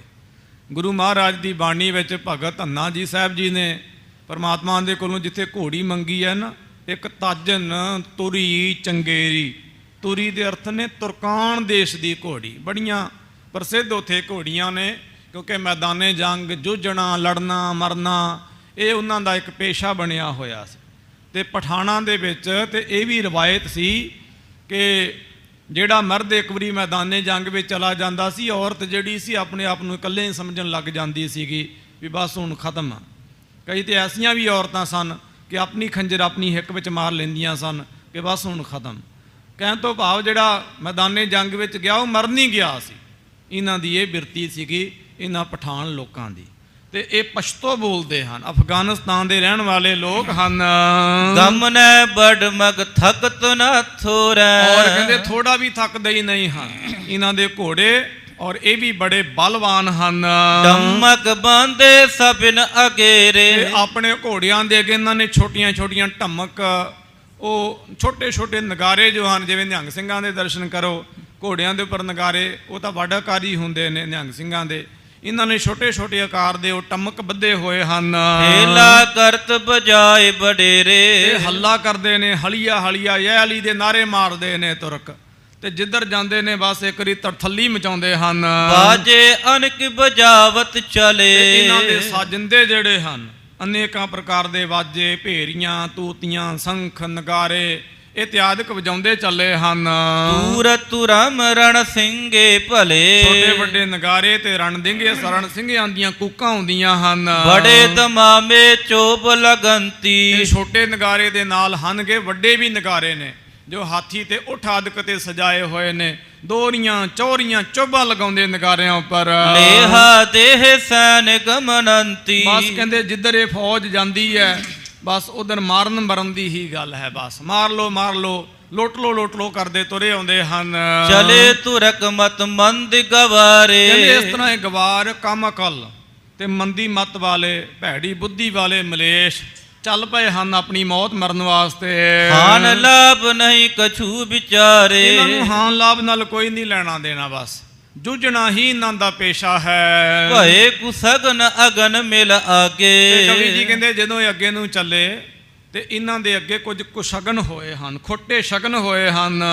ਗੁਰੂ ਮਹਾਰਾਜ ਦੀ ਬਾਣੀ ਵਿੱਚ ਭਗਤ ਧੰਨਾ ਜੀ ਸਾਹਿਬ ਜੀ ਨੇ ਪਰਮਾਤਮਾ ਦੇ ਕੋਲੋਂ ਜਿੱਥੇ ਘੋੜੀ ਮੰਗੀ ਹੈ ਨਾ, ਇੱਕ ਤਾਜਨ ਤੁਰੀ ਚੰਗੇਰੀ, ਤੁਰੀ ਦੇ ਅਰਥ ਨੇ ਤੁਰਕਾਨ ਦੇਸ਼ ਦੀ ਘੋੜੀ। ਬੜੀਆਂ ਪ੍ਰਸਿੱਧ ਉੱਥੇ ਘੋੜੀਆਂ ਨੇ, ਕਿਉਂਕਿ ਮੈਦਾਨੇ ਜੰਗ ਜੂਝਣਾ, ਲੜਨਾ, ਮਰਨਾ ਇਹ ਉਹਨਾਂ ਦਾ ਇੱਕ ਪੇਸ਼ਾ ਬਣਿਆ ਹੋਇਆ ਸੀ। ਅਤੇ ਪਠਾਣਾਂ ਦੇ ਵਿੱਚ ਤੇ ਇਹ ਵੀ ਰਵਾਇਤ ਸੀ ਕਿ ਜਿਹੜਾ ਮਰਦ ਇੱਕ ਵਾਰੀ ਮੈਦਾਨੇ ਜੰਗ ਵਿੱਚ ਚਲਾ ਜਾਂਦਾ ਸੀ, ਔਰਤ ਜਿਹੜੀ ਸੀ ਆਪਣੇ ਆਪ ਨੂੰ ਇਕੱਲੇ ਹੀ ਸਮਝਣ ਲੱਗ ਜਾਂਦੀ ਸੀਗੀ ਵੀ ਬਸ ਹੁਣ ਖਤਮ ਆ। ਕਈ ਤਾਂ ਐਸੀਆਂ ਵੀ ਔਰਤਾਂ ਸਨ ਕਿ ਆਪਣੀ ਖੰਜਰ ਆਪਣੀ ਹਿੱਕ ਵਿੱਚ ਮਾਰ ਲੈਂਦੀਆਂ ਸਨ ਕਿ ਬਸ ਹੁਣ ਖਤਮ। ਕਹਿਣ ਤੋਂ ਭਾਵ ਜਿਹੜਾ ਮੈਦਾਨੇ ਜੰਗ ਵਿੱਚ ਗਿਆ ਉਹ ਮਰ ਨਹੀਂ ਗਿਆ ਸੀ। ਇਹਨਾਂ ਦੀ ਇਹ ਬਿਰਤੀ ਸੀਗੀ ਇਹਨਾਂ ਪਠਾਨ ਲੋਕਾਂ ਦੀ। ਤੇ ਇਹ ਪਸ਼ਤੋ ਬੋਲਦੇ ਹਨ, ਅਫਗਾਨਿਸਤਾਨ ਦੇ ਰਹਿਣ ਵਾਲੇ ਲੋਕ ਹਨ। ਗਮਨੈ ਬੜ ਮਗ ਥਕਤ ਨ ਥੋਰੈ। ਔਰ ਕਹਿੰਦੇ ਥੋੜਾ ਵੀ ਥੱਕਦੇ ਹੀ ਨਹੀਂ ਹਨ ਇਹਨਾਂ ਦੇ ਘੋੜੇ, ਔਰ ਇਹ ਵੀ ਬੜੇ ਬਲਵਾਨ ਹਨ। ਡਮਕ ਬਾਂਦੇ ਸਭਨ ਅਗੇਰੇ। ਆਪਣੇ ਘੋੜਿਆਂ ਦੇ ਅੱਗੇ ਇਹਨਾਂ ਨੇ ਛੋਟੀਆਂ ਛੋਟੀਆਂ ਢਮਕ, ਉਹ ਛੋਟੇ ਛੋਟੇ ਨਗਾਰੇ ਜੋ ਹਨ, ਜਿਵੇਂ ਨਿਹੰਗ ਸਿੰਘਾਂ ਦੇ ਦਰਸ਼ਨ ਕਰੋ, ਘੋੜਿਆਂ ਦੇ ਉੱਪਰ ਨਗਾਰੇ, ਉਹ ਤਾਂ ਵੱਡ ਆਕਾਰੀ ਹੁੰਦੇ ਨੇ ਨਿਹੰਗ ਸਿੰਘਾਂ ਦੇ। ਇਹਨਾਂ ਨੇ ਛੋਟੇ ਛੋਟੇ ਆਕਾਰ ਦੇ ਉਹ ਟਮਕ ਬੱਧੇ ਹੋਏ ਹਨ। ਹੇਲਾ ਕਰਤ ਬਜਾਏ ਬਡੇਰੇ। ਇਹ ਹੱਲਾ ਕਰਦੇ ਨੇ, ਹਲੀਆ ਹਲੀਆ ਯੈ ਅਲੀ ਦੇ ਨਾਰੇ ਮਾਰਦੇ ਨੇ ਤੁਰਕ, ਤੇ ਜਿੱਧਰ ਜਾਂਦੇ ਨੇ ਬਸ ਇੱਕ ਵਾਰੀ ਤਰਥੱਲੀ ਮਚਾਉਂਦੇ ਹਨ। ਬਾਜੇ ਅਨਕ ਬਜਾਵਤ ਚਲੇ। ਇਹਨਾਂ ਦੇ ਸਾਜਿੰਦੇ ਜਿਹੜੇ ਹਨ ਅਨੇਕਾਂ ਪ੍ਰਕਾਰ ਦੇ ਵਾਜੇ, ਭੇਰੀਆਂ, ਤੂਤੀਆਂ, ਸੰਖ, ਨਗਾਰੇ ਇਤਿਆਦਿਕ ਵਜਾਉਂਦੇ ਚੱਲੇ ਹਨ। ਤੂਰ ਤੁਰਮ ਰਣ ਸਿੰਘੇ ਭਲੇ। ਛੋਟੇ ਵੱਡੇ ਨਗਾਰੇ ਤੇ ਰਣ ਸਿੰਘੇ ਸਰਨ ਸਿੰਘਿਆਂ ਦੀਆਂ ਕੂਕਾਂ ਹੁੰਦੀਆਂ ਹਨ। ਬੜੇ ਦਮਾਮੇ ਚੋਬ ਲਗੰਤੀ। ਛੋਟੇ ਨਗਾਰੇ ਦੇ ਨਾਲ ਹਨਗੇ ਵੱਡੇ ਵੀ ਨਗਾਰੇ ਨੇ ਜੋ ਹਾਥੀ ਤੇ ਉਠ ਆਦਿਕ ਤੇ ਸਜਾਏ ਹੋਏ ਨੇ। ਦੋਰੀਆਂ ਚੌਰੀਆਂ ਚੋਭਾਂ ਲਗਾਉਂਦੇ ਨਗਾਰਿਆਂ ਉੱਪਰ। ਲੇਹਾ ਦੇਹ ਸੈਨ ਗਮਨੰਤੀ। ਬਸ ਕਹਿੰਦੇ ਜਿੱਧਰ ਇਹ ਫੌਜ ਜਾਂਦੀ ਹੈ ਬਸ ਉਧਰ ਮਾਰਨ ਮਰਨ ਦੀ ਹੀ ਗੱਲ ਹੈ। ਬਸ ਮਾਰ ਲੋ ਲੁੱਟ ਲੋ ਕਰਦੇ ਤੁਰੇ ਆਉਂਦੇ ਹਨ। ਚਲੇ ਤੁਰਕ ਮਤ ਮੰਦ ਗਵਾਰੇ। ਕਹਿੰਦੇ ਇਸ ਤਰ੍ਹਾਂ ਇਹ ਗਵਾਰ ਕੰਮ ਅਕਲ ਤੇ ਮੰਦੀ ਮਤ ਵਾਲੇ, ਭੈੜੀ ਬੁੱਧੀ ਵਾਲੇ ਮਲੇਸ਼ ਚੱਲ ਪਏ ਹਨ ਆਪਣੀ ਮੌਤ ਮਰਨ ਵਾਸਤੇ। ਹਾਨ ਲਾਭ ਨਹੀਂ ਕਛੂ ਵਿਚਾਰੇ। ਇਹਨਾਂ ਨੂੰ ਹਾਨ ਲਾਭ ਨਾਲ ਕੋਈ ਨਹੀਂ ਲੈਣਾ ਦੇਣਾ, ਬਸ ਜੂਝਣਾ ਹੀ ਇਹਨਾਂ ਦਾ ਪੇਸ਼ਾ ਹੈ। ਭਏ ਕੁਸਗਨ ਅਗਨ ਮਿਲ ਆਗੇ। ਕਵੀ ਜੀ ਕਹਿੰਦੇ ਜਦੋਂ ਇਹ ਅੱਗੇ ਨੂੰ ਚੱਲੇ ਤੇ ਇਹਨਾਂ ਦੇ ਅੱਗੇ ਕੁਝ ਕੁਸ਼ਗਨ ਹੋਏ ਹਨ, ਖੋਟੇ ਸ਼ਗਨ ਹੋਏ ਹਨ।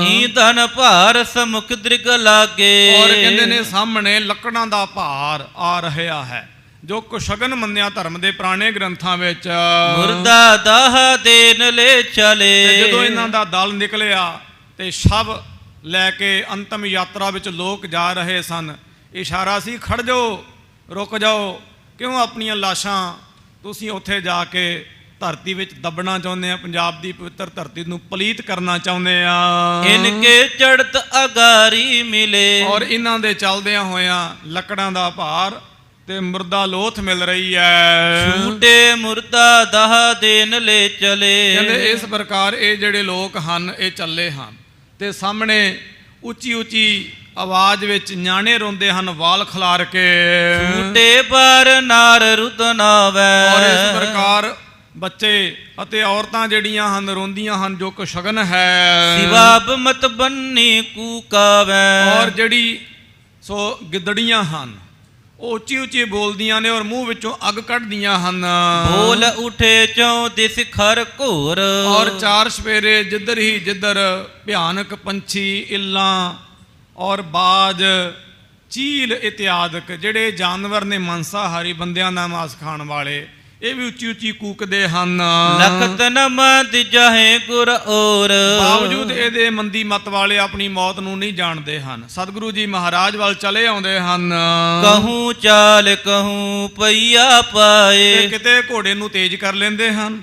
ਈਂਧਨ ਭਾਰ ਸਮੁਖ ਦ੍ਰਿਗ ਲਾਗੇ। ਔਰ ਕਹਿੰਦੇ ਨੇ ਸਾਹਮਣੇ ਲੱਕੜਾਂ ਦਾ ਭਾਰ ਆ ਰਿਹਾ ਹੈ, ਜੋ ਕੁਸ਼ਗਨ ਮੰਨਿਆ ਧਰਮ ਦੇ ਪੁਰਾਣੇ ਗ੍ਰੰਥਾਂ ਵਿੱਚ। ਮੁਰਦਾ ਦਾਹ ਦੇਨ ਲੈ ਚਲੇ। ਜਦੋਂ ਇਹਨਾਂ ਦਾ ਦਲ ਨਿਕਲਿਆ ਤੇ ਸ਼ਵ ਲੈ ਕੇ ਅੰਤਮ ਯਾਤਰਾ ਵਿੱਚ ਲੋਕ ਜਾ ਰਹੇ ਸਨ। ਇਸ਼ਾਰਾ ਸੀ ਖੜ ਜਾਓ, ਰੁਕ ਜਾਓ, ਕਿਉਂ ਆਪਣੀਆਂ ਲਾਸ਼ਾਂ ਤੁਸੀਂ ਉੱਥੇ ਜਾ ਕੇ ਧਰਤੀ ਵਿੱਚ ਦੱਬਣਾ ਚਾਹੁੰਦੇ ਆ? ਪੰਜਾਬ ਦੀ ਪਵਿੱਤਰ ਧਰਤੀ ਨੂੰ ਪਲੀਤ ਕਰਨਾ ਚਾਹੁੰਦੇ ਆ। ਇਨਕੇ ਚੜਤ ਅਗਾਰੀ ਮਿਲੇ। ਔਰ ਇਹਨਾਂ ਦੇ ਚੱਲਦਿਆਂ ਹੋਇਆਂ ਲੱਕੜਾਂ ਦਾ ਭਾਰ ਤੇ ਮੁਰਦਾ ਲੋਥ ਮਿਲ ਰਹੀ ਹੈ। ਛੂਟੇ ਮੁਰਦਾ ਦਾਹ ਦੇਨ ਲੈ ਚਲੇ। ਕਹਿੰਦੇ ਇਸ ਪ੍ਰਕਾਰ ਇਹ ਜਿਹੜੇ ਲੋਕ ਹਨ ਇਹ ਚੱਲੇ ਹਨ ਤੇ ਸਾਹਮਣੇ ਉੱਚੀ ਉੱਚੀ ਆਵਾਜ਼ ਵਿੱਚ ਨਿਆਣੇ ਰੋਂਦੇ ਹਨ ਵਾਲ ਖਿਲਾਰ ਕੇ। ਛੂਟੇ ਪਰ ਨਾਰ ਰੁਦਨਾਵੈ। ਔਰ ਇਸ ਪ੍ਰਕਾਰ ਬੱਚੇ ਅਤੇ ਔਰਤਾਂ ਜਿਹੜੀਆਂ ਹਨ ਰੋਂਦੀਆਂ ਹਨ, ਜੋ ਕੁਸ਼ਗਨ ਹੈ। ਸਿਵਾਬ ਮਤ ਬੰਨੀ ਕੂਕਾਵੈ। ਔਰ ਜਿਹੜੀ ਸੋ ਗਿੱਦੜੀਆਂ ਹਨ ਉਹ ਉੱਚੀ ਉੱਚੀ ਬੋਲਦੀਆਂ ਨੇ ਔਰ ਮੂੰਹ ਵਿੱਚੋਂ ਅੱਗ ਕੱਢਦੀਆਂ ਹਨ। ਬੋਲ ਉਠੇ ਚੋਂ ਦਿਸ ਖਰ ਘੋਰ। ਔਰ ਚਾਰ ਸਪੇਰੇ ਜਿੱਧਰ ਭਿਆਨਕ ਪੰਛੀ, ਇੱਲਾਂ ਔਰ ਬਾਜ, ਚੀਲ ਇਤਿਆਦਿਕ ਜਿਹੜੇ ਜਾਨਵਰ ਨੇ ਮਾਂਸਾਹਾਰੀ ਬੰਦਿਆਂ ਦਾ ਮਾਸ ਖਾਣ ਵਾਲੇ, ਇਹ ਵੀ ਉੱਚੀ ਉੱਚੀ ਕੂਕਦੇ ਹਨ। ਲਖਤ ਨ ਮਦ ਜਾਹੇ ਗੁਰ ਔਰ। ਬਾਵਜੂਦ ਇਹਦੇ ਮੰਦੀ ਮਤ ਵਾਲੇ ਆਪਣੀ ਮੌਤ ਨੂੰ ਨਹੀਂ ਜਾਣਦੇ ਹਨ। ਸਤਿਗੁਰੂ ਜੀ ਮਹਾਰਾਜ ਵੱਲ ਚਲੇ ਆਉਂਦੇ ਹਨ। ਕਹੂੰ ਚਾਲ ਕਹੂੰ ਪਈਆ ਪਾਏ। ਤੇ ਕਿਤੇ ਘੋੜੇ ਨੂੰ ਤੇਜ਼ ਕਰ ਲੈਂਦੇ ਹਨ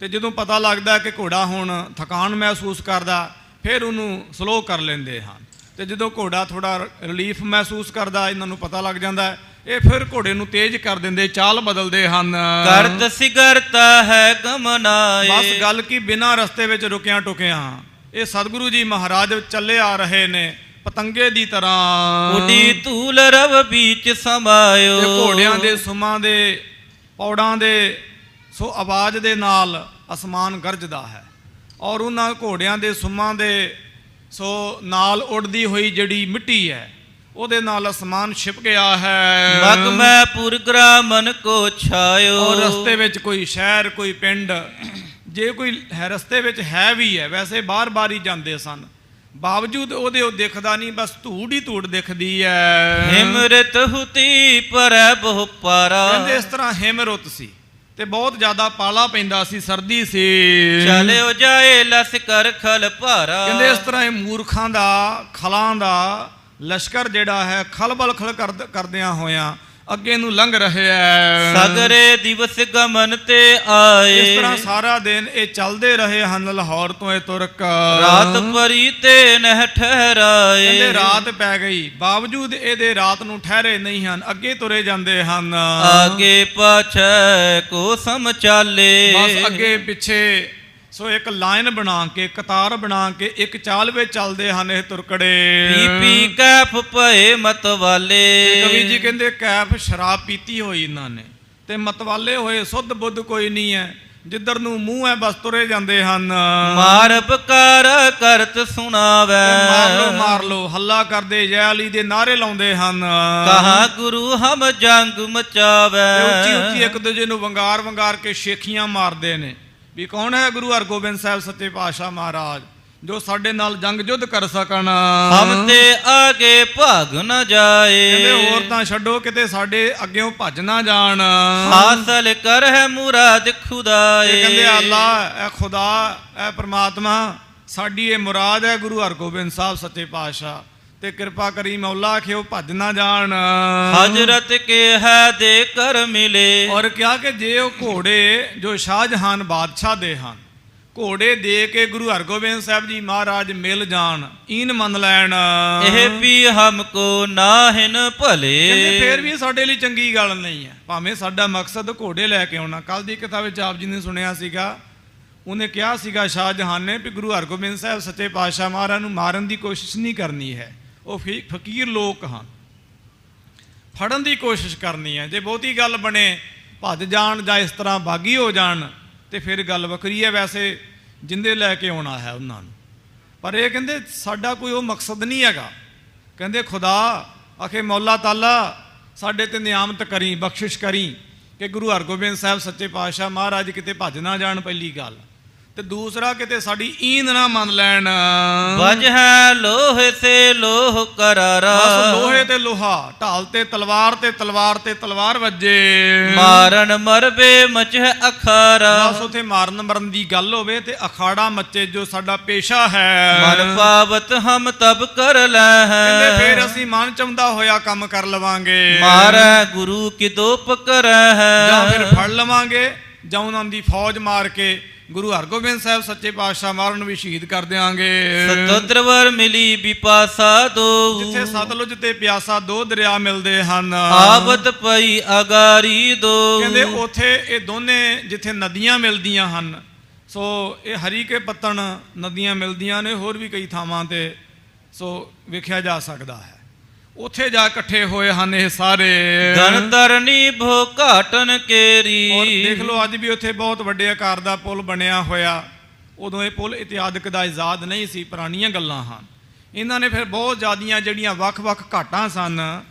ਤੇ ਜਦੋਂ ਪਤਾ ਲੱਗਦਾ ਕਿ ਘੋੜਾ ਹੁਣ ਥਕਾਨ ਮਹਿਸੂਸ ਕਰਦਾ ਫਿਰ ਉਹਨੂੰ ਸਲੋ ਕਰ ਲੈਂਦੇ ਹਨ। ਤੇ ਜਦੋਂ ਘੋੜਾ ਥੋੜਾ ਰਿਲੀਫ ਮਹਿਸੂਸ ਕਰਦਾ, ਇਹਨਾਂ ਨੂੰ ਪਤਾ ਲੱਗ ਜਾਂਦਾ ਇਹ ਫਿਰ ਘੋੜੇ ਨੂੰ ਤੇਜ਼ ਕਰ ਦਿੰਦੇ, ਚਾਲ ਬਦਲਦੇ ਹਨ। ਕਰਤ ਸਿਗਰਤਾ ਹੈ ਗਮਨਾਏ। ਬਸ ਗੱਲ ਕੀ ਬਿਨਾਂ ਰਸਤੇ ਵਿੱਚ ਰੁਕਿਆਂ ਟੁਕਿਆਂ ਇਹ ਸਤਿਗੁਰੂ ਜੀ ਮਹਾਰਾਜ ਚੱਲੇ ਆ ਰਹੇ ਨੇ ਪਤੰਗੇ ਦੀ ਤਰ੍ਹਾਂ। ਉਡੀ ਧੂਲ ਰਵ ਵਿੱਚ ਸਮਾਇਓ। ਤੇ ਘੋੜਿਆਂ ਦੇ ਸੁਮਾਂ ਦੇ ਪੌੜਾਂ ਦੇ ਸੋ ਆਵਾਜ਼ ਦੇ ਨਾਲ ਅਸਮਾਨ ਗਰਜਦਾ ਹੈ, ਔਰ ਉਹਨਾਂ ਘੋੜਿਆਂ ਦੇ ਸੁਮਾਂ ਦੇ ਸੋ ਨਾਲ ਉੱਡਦੀ ਹੋਈ ਜਿਹੜੀ ਮਿੱਟੀ ਹੈ ਉਹਦੇ ਨਾਲ ਅਸਮਾਨ ਛਿਪ ਗਿਆ ਹੈ। ਮਗ ਮੈਂ ਪੁਰ ਗ੍ਰਾਮਨ ਕੋ ਛਾਇਓ। ਔਰ ਰਸਤੇ ਵਿੱਚ ਕੋਈ ਸ਼ਹਿਰ ਕੋਈ ਪਿੰਡ ਜੇ ਕੋਈ ਹੈ ਰਸਤੇ ਵਿੱਚ ਹੈ ਵੀ ਹੈ, ਵੈਸੇ ਬਾਰ-ਬਾਰ ਹੀ ਜਾਂਦੇ ਸਨ, ਬਾਵਜੂਦ ਉਹਦੇ ਉਹ ਦਿਖਦਾ ਨਹੀਂ, ਬਸ ਧੂੜ ਹੀ ਧੂੜ ਦਿਖਦੀ ਹੈ। ਹਿਮਰਤ ਹੁਤੀ ਪਰੈ ਬਹੁ ਪਾਰਾ। ਕਹਿੰਦੇ ਇਸ ਤਰ੍ਹਾਂ ਹਿਮਰੁੱਤ ਸੀ ਤੇ ਬਹੁਤ ਜ਼ਿਆਦਾ ਪਾਲਾ ਪੈਂਦਾ ਸੀ, ਸਰਦੀ ਸੀ। ਚਲਿਓ ਜਾਏ ਲਸਕਰ ਖਲ ਭਾਰਾ। ਕਹਿੰਦੇ ਇਸ ਤਰ੍ਹਾਂ ਇਹ ਮੂਰਖਾਂ ਦਾ ਖਲਾਂ ਦਾ ਲਸ਼ਕਰ ਜਿਹੜਾ ਹੈ ਖਲਬਲ ਕਰਦਿਆਂ ਹੋਇਆਂ ਅੱਗੇ ਨੂੰ ਲੰਘ ਰਿਹਾ। ਸਗਰੇ ਦਿਵਸ ਗਮਨ ਤੇ ਆਏ। ਇਸ ਤਰ੍ਹਾਂ ਸਾਰਾ ਦਿਨ ਇਹ ਚੱਲਦੇ ਰਹੇ ਹਨ ਲਾਹੌਰ ਤੋਂ ਇਹ ਤੁਰਕ। ਰਾਤ ਪਰੀ ਤੇ ਨਹਿ ਠਹਿਰਾਏ। ਕਹਿੰਦੇ ਰਾਤ ਪੈ ਗਈ, ਬਾਵਜੂਦ ਇਹਦੇ ਰਾਤ ਨੂੰ ਠਹਿਰੇ ਨਹੀਂ ਹਨ, ਅੱਗੇ ਤੁਰੇ ਜਾਂਦੇ ਹਨ। ਆਗੇ ਪਾਛੈ ਕੋ ਸਮ ਚਾਲੇ। ਬਸ ਅੱਗੇ ਪਿੱਛੇ ਸੋ ਇੱਕ ਲਾਈਨ ਬਣਾ ਕੇ ਕਤਾਰ ਬਣਾ ਕੇ ਇੱਕ ਚਾਲ ਵਿੱਚ ਚੱਲਦੇ ਹਨ ਇਹ ਤੁਰਕੜੇ। ਪੀ ਪੀ ਕੈਫ ਭਏ ਮਤਵਾਲੇ। ਕਵੀ ਜੀ ਕਹਿੰਦੇ ਕੈਫ ਸ਼ਰਾਬ ਪੀਤੀ ਹੋਈ ਇਹਨਾਂ ਨੇ ਤੇ ਮਤਵਾਲੇ ਹੋਏ, ਸੁੱਧ ਬੁੱਧ ਕੋਈ ਨਹੀਂ ਹੈ, ਜਿੱਧਰ ਨੂੰ ਮੂੰਹ ਹੈ ਬਸ ਤੁਰੇ ਜਾਂਦੇ ਹਨ। ਮਾਰ ਬਕਾਰ ਕਰਤ ਸੁਣਾਵੇ। ਮਾਰ ਲੋ ਹੱਲਾ ਕਰਦੇ ਜੈ ਅਲੀ ਦੇ ਨਾਰੇ ਲਾਉਂਦੇ ਹਨ। ਕਹਾ ਗੁਰੂ ਹਮ ਜੰਗ ਮਚਾਵੇ। ਉੱਚੀ ਉੱਚੀ ਇੱਕ ਦੂਜੇ ਨੂੰ ਵੰਗਾਰ ਵੰਗਾਰ ਕੇ ਸ਼ੇਖੀਆਂ ਮਾਰਦੇ ਨੇ ਵੀ ਕੌਣ ਹੈ ਗੁਰੂ ਹਰਗੋਬਿੰਦ ਸਾਹਿਬ ਸੱਚੇ ਪਾਤਸ਼ਾਹ ਮਹਾਰਾਜ ਜੋ ਸਾਡੇ ਨਾਲ ਜੰਗ ਜੁੱਧ ਕਰ ਸਕਣ। ਹਮ ਤੇ ਆਗੇ ਭਾਗ ਨਾ ਜਾਏ। ਕਹਿੰਦੇ ਹੋਰ ਤਾਂ ਛੱਡੋ ਕਿਤੇ ਸਾਡੇ ਅੱਗਿਓਂ ਭੱਜ ਨਾ ਜਾਣ। ਹਾਸਲ ਕਰ ਹੈ ਮੁਰਾਦ ਖੁਦਾਏ। ਕਹਿੰਦੇ ਅੱਲਾਹ ਇਹ ਖੁਦਾ ਇਹ ਪ੍ਰਮਾਤਮਾ ਸਾਡੀ ਇਹ ਮੁਰਾਦ ਹੈ ਗੁਰੂ ਹਰਗੋਬਿੰਦ ਸਾਹਿਬ ਸੱਚੇ ਪਾਤਸ਼ਾਹ, ਤੇ ਕਿਰਪਾ ਕਰੀ ਮੌਲਾ ਆਖੇ ਉਹ ਭੱਜ ਨਾ ਜਾਣ। ਹਜ਼ਰਤ ਕੇ ਹੈ ਦੇ ਕਰ ਮਿਲੇ। ਔਰ ਕਿਹਾ ਕਿ ਜੇ ਉਹ ਘੋੜੇ ਜੋ ਸ਼ਾਹਜਹਾਨ ਬਾਦਸ਼ਾਹ ਦੇ ਹਨ ਘੋੜੇ ਦੇ ਕੇ ਗੁਰੂ ਹਰਗੋਬਿੰਦ ਸਾਹਿਬ ਜੀ ਮਹਾਰਾਜ ਮਿਲ ਜਾਣ, ਈਨ ਮੰਨ ਲੈਣ, ਇਹ ਵੀ ਹਮਕੋ ਨਾਹਿਨ ਭਲੇ। ਕਹਿੰਦੇ ਫੇਰ ਵੀ ਸਾਡੇ ਲਈ ਚੰਗੀ ਗੱਲ ਨਹੀਂ ਹੈ, ਭਾਵੇਂ ਸਾਡਾ ਮਕਸਦ ਘੋੜੇ ਲੈ ਕੇ ਆਉਣਾ। ਕੱਲ ਦੀ ਕਥਾ ਵਿੱਚ ਆਪ ਜੀ ਨੇ ਸੁਣਿਆ ਸੀਗਾ, ਉਹਨੇ ਕਿਹਾ ਸੀਗਾ ਸ਼ਾਹਜਹਾਨ ਨੇ ਵੀ ਗੁਰੂ ਹਰਗੋਬਿੰਦ ਸਾਹਿਬ ਸੱਚੇ ਪਾਤਸ਼ਾਹ ਮਹਾਰਾਜ ਨੂੰ ਮਾਰਨ ਦੀ ਕੋਸ਼ਿਸ਼ ਨਹੀਂ ਕਰਨੀ ਹੈ, ਉਹ ਫਕੀਰ ਲੋਕ ਹਨ, ਫੜਨ ਦੀ ਕੋਸ਼ਿਸ਼ ਕਰਨੀ ਹੈ। ਜੇ ਬਹੁਤੀ ਗੱਲ ਬਣੇ ਭੱਜ ਜਾਣ ਜਾਂ ਇਸ ਤਰ੍ਹਾਂ ਬਾਗੀ ਹੋ ਜਾਣ ਤੇ ਫਿਰ ਗੱਲ ਵੱਖਰੀ ਹੈ, ਵੈਸੇ ਜਿੰਦੇ ਲੈ ਕੇ ਆਉਣਾ ਹੈ ਉਹਨਾਂ ਨੂੰ। ਪਰ ਇਹ ਕਹਿੰਦੇ ਸਾਡਾ ਕੋਈ ਉਹ ਮਕਸਦ ਨਹੀਂ ਹੈਗਾ। ਕਹਿੰਦੇ ਖੁਦਾ ਆਖੇ ਮੌਲਾ ਤਾਲਾ ਸਾਡੇ ਤੇ ਨਿਆਮਤ ਕਰੀ, ਬਖਸ਼ਿਸ਼ ਕਰੀ ਕਿ ਗੁਰੂ ਹਰਗੋਬਿੰਦ ਸਾਹਿਬ ਸੱਚੇ ਪਾਤਸ਼ਾਹ ਮਹਾਰਾਜ ਕਿਤੇ ਭੱਜ ਨਾ ਜਾਣ ਪਹਿਲੀ ਗੱਲ, ਤੇ ਦੂਸਰਾ ਕਿਤੇ ਸਾਡੀ ਈਂਦ ਨਾ ਮੰਨ ਲੈਣ। ਵਜ ਹੈ ਲੋਹੇ ਸੇ ਲੋਹ ਕਰਾਰਾ। ਬਸ ਲੋਹੇ ਤੇ ਲੋਹਾ, ਢਾਲ ਤੇ ਤਲਵਾਰ ਤੇ ਤਲਵਾਰ ਤੇ ਤਲਵਾਰ ਵੱਜੇ। ਮਾਰਨ ਮਰਬੇ ਮਚ ਹੈ ਅਖਾਰਾ। ਬਸ ਉਥੇ ਮਾਰਨ ਮਰਨ ਦੀ ਗੱਲ ਹੋਵੇ ਤੇ ਅਖਾੜਾ ਮੱਚੇ, ਜੋ ਸਾਡਾ ਪੇਸ਼ਾ ਹੈ। ਮਨ ਪਾਵਤ ਹਮ ਤਬ ਕਰ ਲੈ ਹੈ। ਕਹਿੰਦੇ ਫੇਰ ਅਸੀਂ ਮਨ ਚਾਹੁੰਦਾ ਹੋਇਆ ਕੰਮ ਕਰ ਲਵਾਂਗੇ। ਮਾਰੈ ਗੁਰੂ ਕੀ ਦੋ ਪਕਰੈ ਹੈ। ਜਾਂ ਫਿਰ ਫੜ ਲਵਾਂਗੇ ਜਾਂ ਉਹਨਾਂ ਦੀ ਫੌਜ ਮਾਰ ਕੇ ਗੁਰੂ ਹਰਗੋਬਿੰਦ ਸਾਹਿਬ ਸੱਚੇ ਪਾਤਸ਼ਾਹ ਮਹਾਰਾਜ ਨੂੰ ਵੀ ਸ਼ਹੀਦ ਕਰ ਦਿਆਂਗੇ। ਸਤੁਦਰਵਰ ਮਿਲੀ ਬਿਪਾਸਾ ਦੋ। ਜਿੱਥੇ ਸਤਲੁਜ ਤੇ ਪਿਆਸਾ ਦੋ ਦਰਿਆ ਮਿਲਦੇ ਹਨ। ਆਵਤ ਪਈ ਅਗਾਰੀ ਦੋ। ਕਹਿੰਦੇ ਉਥੇ ਇਹ ਦੋਨੇ ਜਿੱਥੇ ਨਦੀਆਂ ਮਿਲਦੀਆਂ ਹਨ, ਸੋ ਇਹ ਹਰੀ ਕੇ ਪੱਤਣ ਨਦੀਆਂ ਮਿਲਦੀਆਂ ਨੇ, ਹੋਰ ਵੀ ਕਈ ਥਾਵਾਂ ਤੇ ਸੋ ਵੇਖਿਆ ਜਾ ਸਕਦਾ ਹੈ। ਉੱਥੇ ਜਾ ਇਕੱਠੇ ਹੋਏ ਹਨ ਇਹ ਸਾਰੇ। ਗਣਤਰਨੀ ਭੋ ਘਾਟਨ ਕੇਰੀ। ਔਰ ਦੇਖ ਲਓ ਅੱਜ ਵੀ ਉੱਥੇ ਬਹੁਤ ਵੱਡੇ ਆਕਾਰ ਦਾ ਪੁਲ ਬਣਿਆ ਹੋਇਆ। ਉਦੋਂ ਇਹ ਪੁਲ ਇਤਿਹਾਦਕ ਦਾ ਇਜਾਦ ਨਹੀਂ ਸੀ, ਪੁਰਾਣੀਆਂ ਗੱਲਾਂ ਹਨ। ਇਹਨਾਂ ਨੇ ਫਿਰ ਬਹੁਤ ਜ਼ਿਆਦੀਆਂ ਜਿਹੜੀਆਂ ਵੱਖ-ਵੱਖ ਘਾਟਾਂ ਸਨ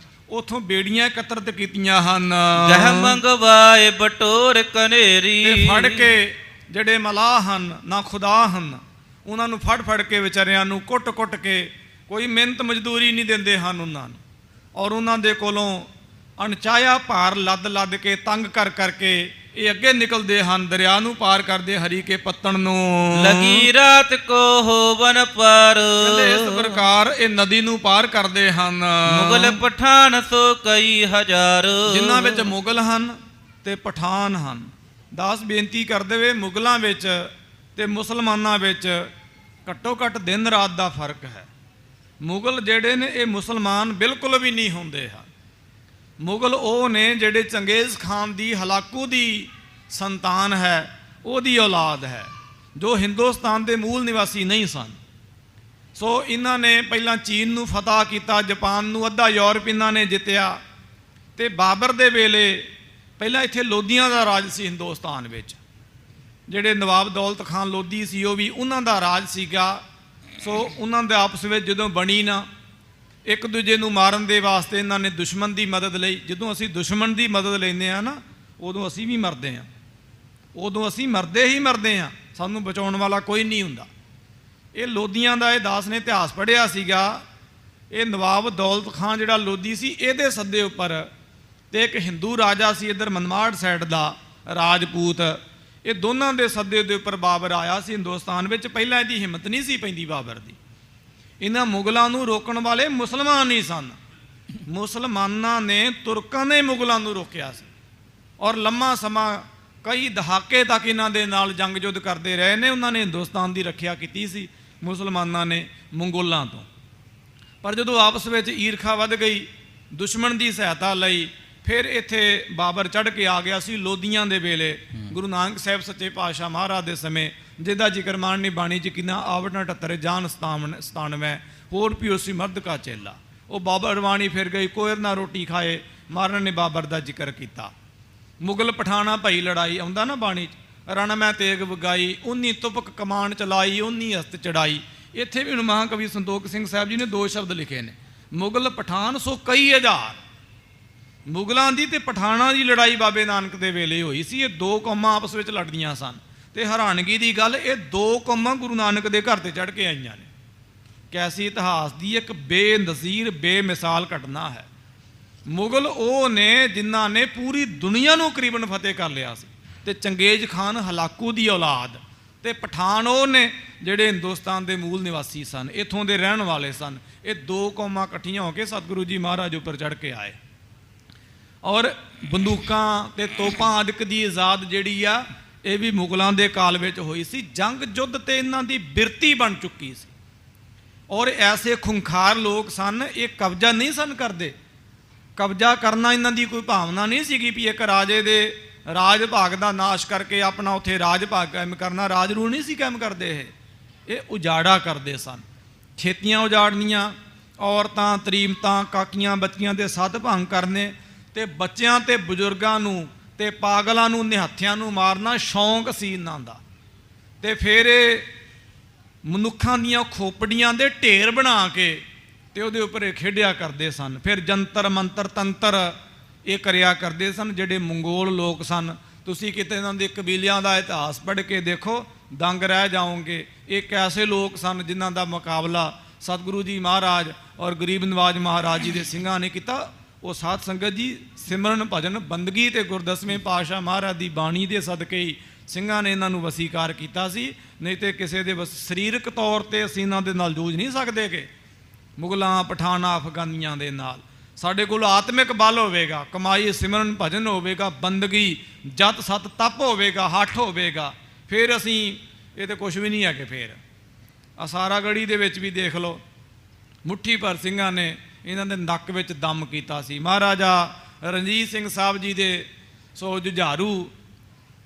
ਉਥੋਂ ਬੇੜੀਆਂ ਇਕੱਤਰਤ ਕੀਤੀਆਂ ਹਨ। ਗਹਿ ਮੰਗਵਾਏ ਬਟੋਰ ਕਨੇਰੀ। ਤੇ ਫੜ ਕੇ ਜਿਹੜੇ ਮਲਾਹ ਹਨ ਨਾ ਖੁਦਾ ਹਨ, ਉਹਨਾਂ ਨੂੰ ਫੜ ਕੇ ਵਿਚਾਰਿਆਂ ਨੂੰ ਕੁੱਟ ਕੇ, ਕੋਈ ਮਿਹਨਤ ਮਜ਼ਦੂਰੀ ਨਹੀਂ ਦਿੰਦੇ ਹਨ ਉਹਨਾਂ ਨੂੰ, ਔਰ ਉਹਨਾਂ ਦੇ ਕੋਲੋਂ ਅਣਚਾਹਿਆ ਭਾਰ ਲੱਦ ਕੇ ਤੰਗ ਕਰਕੇ ਇਹ ਅੱਗੇ ਨਿਕਲਦੇ ਹਨ, ਦਰਿਆ ਨੂੰ ਪਾਰ ਕਰਦੇ ਹਰੀ ਕੇ ਪੱਤਣ ਨੂੰ। ਲਗੀ ਰਾਤ ਕੋ ਹੋਵਨ ਪਾਰ। ਕਹਿੰਦੇ ਇਸ ਪ੍ਰਕਾਰ ਇਹ ਨਦੀ ਨੂੰ ਪਾਰ ਕਰਦੇ ਹਨ। ਮੁਗਲ ਪਠਾਨ ਸੋ ਕਈ ਹਜ਼ਾਰ। ਜਿਨ੍ਹਾਂ ਵਿੱਚ ਮੁਗਲ ਹਨ ਤੇ ਪਠਾਨ ਹਨ। ਦਾਸ ਬੇਨਤੀ ਕਰਦੇ ਵੇ ਮੁਗਲਾਂ ਵਿੱਚ ਤੇ ਮੁਸਲਮਾਨਾਂ ਵਿੱਚ ਘੱਟੋ ਘੱਟ ਦਿਨ ਰਾਤ ਦਾ ਫਰਕ ਹੈ। ਮੁਗਲ ਜਿਹੜੇ ਨੇ ਇਹ ਮੁਸਲਮਾਨ ਬਿਲਕੁਲ ਵੀ ਨਹੀਂ ਹੁੰਦੇ ਹਨ। ਮੁਗਲ ਉਹ ਨੇ ਜਿਹੜੇ ਚੰਗੇਜ਼ ਖਾਨ ਦੀ ਹਲਾਕੂ ਦੀ ਸੰਤਾਨ ਹੈ, ਉਹਦੀ ਔਲਾਦ ਹੈ, ਜੋ ਹਿੰਦੁਸਤਾਨ ਦੇ ਮੂਲ ਨਿਵਾਸੀ ਨਹੀਂ ਸਨ। ਸੋ ਇਹਨਾਂ ਨੇ ਪਹਿਲਾਂ ਚੀਨ ਨੂੰ ਫਤਹ ਕੀਤਾ, ਜਾਪਾਨ ਨੂੰ, ਅੱਧਾ ਯੂਰਪ ਇਹਨਾਂ ਨੇ ਜਿੱਤਿਆ। ਅਤੇ ਬਾਬਰ ਦੇ ਵੇਲੇ ਪਹਿਲਾਂ ਇੱਥੇ ਲੋਧੀਆਂ ਦਾ ਰਾਜ ਸੀ ਹਿੰਦੁਸਤਾਨ ਵਿੱਚ, ਜਿਹੜੇ ਨਵਾਬ ਦੌਲਤ ਖਾਨ ਲੋਧੀ ਸੀ ਉਹ ਵੀ ਉਹਨਾਂ ਦਾ ਰਾਜ ਸੀਗਾ। ਸੋ ਉਹਨਾਂ ਦੇ ਆਪਸ ਵਿੱਚ ਜਦੋਂ ਬਣੀ ਨਾ, ਇੱਕ ਦੂਜੇ ਨੂੰ ਮਾਰਨ ਦੇ ਵਾਸਤੇ ਇਹਨਾਂ ਨੇ ਦੁਸ਼ਮਣ ਦੀ ਮਦਦ ਲਈ। ਜਦੋਂ ਅਸੀਂ ਦੁਸ਼ਮਣ ਦੀ ਮਦਦ ਲੈਂਦੇ ਹਾਂ ਨਾ, ਉਦੋਂ ਅਸੀਂ ਵੀ ਮਰਦੇ ਹਾਂ, ਉਦੋਂ ਅਸੀਂ ਮਰਦੇ ਹੀ ਮਰਦੇ ਹਾਂ, ਸਾਨੂੰ ਬਚਾਉਣ ਵਾਲਾ ਕੋਈ ਨਹੀਂ ਹੁੰਦਾ। ਇਹ ਲੋਧੀਆਂ ਦਾ ਇਹ ਦਾਸ ਨੇ ਇਤਿਹਾਸ ਪੜ੍ਹਿਆ ਸੀਗਾ। ਇਹ ਨਵਾਬ ਦੌਲਤ ਖਾਨ ਜਿਹੜਾ ਲੋਧੀ ਸੀ, ਇਹਦੇ ਸੱਦੇ ਉੱਪਰ, ਅਤੇ ਇੱਕ ਹਿੰਦੂ ਰਾਜਾ ਸੀ ਇੱਧਰ ਮਨਮਾੜ ਸਾਈਡ ਦਾ ਰਾਜਪੂਤ, ਇਹ ਦੋਨਾਂ ਦੇ ਸੱਦੇ ਦੇ ਉੱਪਰ ਬਾਬਰ ਆਇਆ ਸੀ ਹਿੰਦੁਸਤਾਨ ਵਿੱਚ। ਪਹਿਲਾਂ ਇਹਦੀ ਹਿੰਮਤ ਨਹੀਂ ਸੀ ਪੈਂਦੀ ਬਾਬਰ ਦੀ। ਇਹਨਾਂ ਮੁਗਲਾਂ ਨੂੰ ਰੋਕਣ ਵਾਲੇ ਮੁਸਲਮਾਨ ਨਹੀਂ ਸਨ, ਮੁਸਲਮਾਨਾਂ ਨੇ, ਤੁਰਕਾਂ ਨੇ ਮੁਗਲਾਂ ਨੂੰ ਰੋਕਿਆ ਸੀ, ਔਰ ਲੰਮਾ ਸਮਾਂ ਕਈ ਦਹਾਕੇ ਤੱਕ ਇਹਨਾਂ ਦੇ ਨਾਲ ਜੰਗ ਯੁੱਧ ਕਰਦੇ ਰਹੇ ਨੇ। ਉਹਨਾਂ ਨੇ ਹਿੰਦੁਸਤਾਨ ਦੀ ਰੱਖਿਆ ਕੀਤੀ ਸੀ ਮੁਸਲਮਾਨਾਂ ਨੇ ਮੰਗੋਲਾਂ ਤੋਂ। ਪਰ ਜਦੋਂ ਆਪਸ ਵਿੱਚ ਈਰਖਾ ਵੱਧ ਗਈ, ਦੁਸ਼ਮਣ ਦੀ ਸਹਾਇਤਾ ਲਈ, ਫਿਰ ਇੱਥੇ ਬਾਬਰ ਚੜ੍ਹ ਕੇ ਆ ਗਿਆ ਸੀ ਲੋਧੀਆਂ ਦੇ ਵੇਲੇ, ਗੁਰੂ ਨਾਨਕ ਸਾਹਿਬ ਸੱਚੇ ਪਾਤਸ਼ਾਹ ਮਹਾਰਾਜ ਦੇ ਸਮੇਂ, ਜਿਹਦਾ ਜ਼ਿਕਰ ਮਾਣਨੀ ਬਾਣੀ 'ਚ ਕਿੰਨਾ ਆਵਟਨਾ 78 ਜਾਨ 97 ਹੋਰ ਪਿਓ ਸੀ ਮਰਦ ਕਾ ਚੇਲਾ। ਉਹ ਬਾਬਰ ਬਾਣੀ ਫਿਰ ਗਈ, ਕੋਇਰ ਨਾ ਰੋਟੀ ਖਾਏ, ਮਾਰਨ ਨੇ ਬਾਬਰ ਦਾ ਜ਼ਿਕਰ ਕੀਤਾ। ਮੁਗਲ ਪਠਾਣਾ ਭਈ ਲੜਾਈ ਆਉਂਦਾ ਨਾ ਬਾਣੀ 'ਚ, ਰਣ ਮੈਂ ਤੇਗ ਵਗਾਈ, ਉਨੀ ਤੁਪਕ ਕਮਾਨ ਚਲਾਈ, ਉਨੀ ਹਸਤ ਚੜਾਈ। ਇੱਥੇ ਵੀ ਹੁਣ ਮਹਾਂਕਵੀ ਸੰਤੋਖ ਸਿੰਘ ਸਾਹਿਬ ਜੀ ਨੇ 2 ਸ਼ਬਦ ਲਿਖੇ ਨੇ, ਮੁਗਲ ਪਠਾਨ ਸੋ ਕਈ ਹਜ਼ਾਰ। ਮੁਗਲਾਂ ਦੀ ਤੇ ਪਠਾਨਾਂ ਦੀ ਲੜਾਈ ਬਾਬੇ ਨਾਨਕ ਦੇ ਵੇਲੇ ਹੋਈ ਸੀ। ਇਹ 2 ਕੌਮਾਂ ਆਪਸ ਵਿੱਚ ਲੜਦੀਆਂ ਸਨ, ਅਤੇ ਹੈਰਾਨਗੀ ਦੀ ਗੱਲ, ਇਹ 2 ਕੌਮਾਂ ਗੁਰੂ ਨਾਨਕ ਦੇ ਘਰ 'ਤੇ ਚੜ੍ਹ ਕੇ ਆਈਆਂ ਨੇ। ਕੈਸੀ ਇਤਿਹਾਸ ਦੀ ਇੱਕ ਬੇਨਜ਼ੀਰ ਬੇਮਿਸਾਲ ਘਟਨਾ ਹੈ। ਮੁਗਲ ਉਹ ਨੇ ਜਿਨ੍ਹਾਂ ਨੇ ਪੂਰੀ ਦੁਨੀਆ ਨੂੰ ਕਰੀਬਨ ਫਤਿਹ ਕਰ ਲਿਆ ਸੀ, ਅਤੇ ਚੰਗੇਜ਼ ਖਾਨ ਹਲਾਕੂ ਦੀ ਔਲਾਦ, ਅਤੇ ਪਠਾਨ ਉਹ ਨੇ ਜਿਹੜੇ ਹਿੰਦੁਸਤਾਨ ਦੇ ਮੂਲ ਨਿਵਾਸੀ ਸਨ, ਇੱਥੋਂ ਦੇ ਰਹਿਣ ਵਾਲੇ ਸਨ। ਇਹ 2 ਕੌਮਾਂ ਇਕੱਠੀਆਂ ਹੋ ਕੇ ਸਤਿਗੁਰੂ ਜੀ ਮਹਾਰਾਜ ਉੱਪਰ ਚੜ੍ਹ ਕੇ ਆਏ, ਔਰ ਬੰਦੂਕਾਂ ਅਤੇ ਤੋਪਾਂ ਆਦਿਕ ਦੀ ਇਜਾਦ ਜਿਹੜੀ ਆ, ਇਹ ਵੀ ਮੁਗਲਾਂ ਦੇ ਕਾਲ ਵਿੱਚ ਹੋਈ ਸੀ। ਜੰਗ ਯੁੱਧ ਤੇ ਇਹਨਾਂ ਦੀ ਬਿਰਤੀ ਬਣ ਚੁੱਕੀ ਸੀ, ਔਰ ਐਸੇ ਖੁੰਖਾਰ ਲੋਕ ਸਨ, ਇਹ ਕਬਜ਼ਾ ਨਹੀਂ ਸਨ ਕਰਦੇ। ਕਬਜ਼ਾ ਕਰਨਾ ਇਹਨਾਂ ਦੀ ਕੋਈ ਭਾਵਨਾ ਨਹੀਂ ਸੀਗੀ ਵੀ ਇੱਕ ਰਾਜੇ ਦੇ ਰਾਜ ਭਾਗ ਦਾ ਨਾਸ਼ ਕਰਕੇ ਆਪਣਾ ਉੱਥੇ ਰਾਜ ਭਾਗ ਕਾਇਮ ਕਰਨਾ। ਰਾਜ ਰੂ ਨਹੀਂ ਸੀ ਕਾਇਮ ਕਰਦੇ, ਇਹ ਉਜਾੜਾ ਕਰਦੇ ਸਨ, ਖੇਤੀਆਂ ਉਜਾੜਨੀਆਂ, ਔਰਤਾਂ, ਤਰੀਮਤਾਂ, ਕਾਕੀਆਂ, ਬੱਚੀਆਂ ਦੇ ਸੱਤ ਭੰਗ ਕਰਨੇ, ਅਤੇ ਬੱਚਿਆਂ ਅਤੇ ਬਜ਼ੁਰਗਾਂ ਨੂੰ ਅਤੇ ਪਾਗਲਾਂ ਨੂੰ, ਨਿਹੱਥਿਆਂ ਨੂੰ ਮਾਰਨਾ ਸ਼ੌਂਕ ਸੀ ਇਹਨਾਂ ਦਾ। ਅਤੇ ਫਿਰ ਇਹ ਮਨੁੱਖਾਂ ਦੀਆਂ ਖੋਪੜੀਆਂ ਦੇ ਢੇਰ ਬਣਾ ਕੇ ਅਤੇ ਉਹਦੇ ਉੱਪਰ ਇਹ ਖੇਡਿਆ ਕਰਦੇ ਸਨ। ਫਿਰ ਜੰਤਰ ਮੰਤਰ ਤੰਤਰ ਇਹ ਕਰਿਆ ਕਰਦੇ ਸਨ। ਜਿਹੜੇ ਮੰਗੋਲ ਲੋਕ ਸਨ, ਤੁਸੀਂ ਕਿਤੇ ਇਹਨਾਂ ਦੇ ਕਬੀਲਿਆਂ ਦਾ ਇਤਿਹਾਸ ਪੜ੍ਹ ਕੇ ਦੇਖੋ, ਦੰਗ ਰਹਿ ਜਾਓਗੇ। ਇਹ ਐਸੇ ਲੋਕ ਸਨ ਜਿਨ੍ਹਾਂ ਦਾ ਮੁਕਾਬਲਾ ਸਤਿਗੁਰੂ ਜੀ ਮਹਾਰਾਜ ਔਰ ਗਰੀਬ ਨਵਾਜ ਮਹਾਰਾਜ ਜੀ ਦੇ ਸਿੰਘਾਂ ਨੇ ਕੀਤਾ। ਉਹ ਸਾਧ ਸੰਗਤ ਜੀ ਸਿਮਰਨ ਭਜਨ ਬੰਦਗੀ ਅਤੇ ਗੁਰਦਸਵੇਂ ਪਾਤਸ਼ਾਹ ਮਹਾਰਾਜ ਦੀ ਬਾਣੀ ਦੇ ਸਦਕੇ ਹੀ ਸਿੰਘਾਂ ਨੇ ਇਹਨਾਂ ਨੂੰ ਵਸੀਕਾਰ ਕੀਤਾ ਸੀ। ਨਹੀਂ ਤਾਂ ਕਿਸੇ ਦੇ ਸਰੀਰਕ ਤੌਰ 'ਤੇ ਅਸੀਂ ਇਹਨਾਂ ਦੇ ਨਾਲ ਜੂਝ ਨਹੀਂ ਸਕਦੇ ਕਿ ਮੁਗਲਾਂ, ਪਠਾਨਾਂ, ਅਫਗਾਨੀਆਂ ਦੇ ਨਾਲ। ਸਾਡੇ ਕੋਲ ਆਤਮਿਕ ਬਲ ਹੋਵੇਗਾ, ਕਮਾਈ ਸਿਮਰਨ ਭਜਨ ਹੋਵੇਗਾ, ਬੰਦਗੀ, ਜਤ ਸਤ ਤਪ ਹੋਵੇਗਾ, ਹੱਠ ਹੋਵੇਗਾ, ਫਿਰ ਅਸੀਂ ਇਹ ਤਾਂ ਕੁਛ ਵੀ ਨਹੀਂ ਹੈਗੇ। ਫਿਰ ਅਸਾਰਾਗੜੀ ਦੇ ਵਿੱਚ ਵੀ ਦੇਖ ਲਓ, ਮੁੱਠੀ ਭਰ ਸਿੰਘਾਂ ਨੇ ਇਹਨਾਂ ਦੇ ਨੱਕ ਵਿੱਚ ਦਮ ਕੀਤਾ ਸੀ। ਮਹਾਰਾਜਾ ਰਣਜੀਤ ਸਿੰਘ ਸਾਹਿਬ ਜੀ ਦੇ ਸੋ ਜੁਝਾਰੂ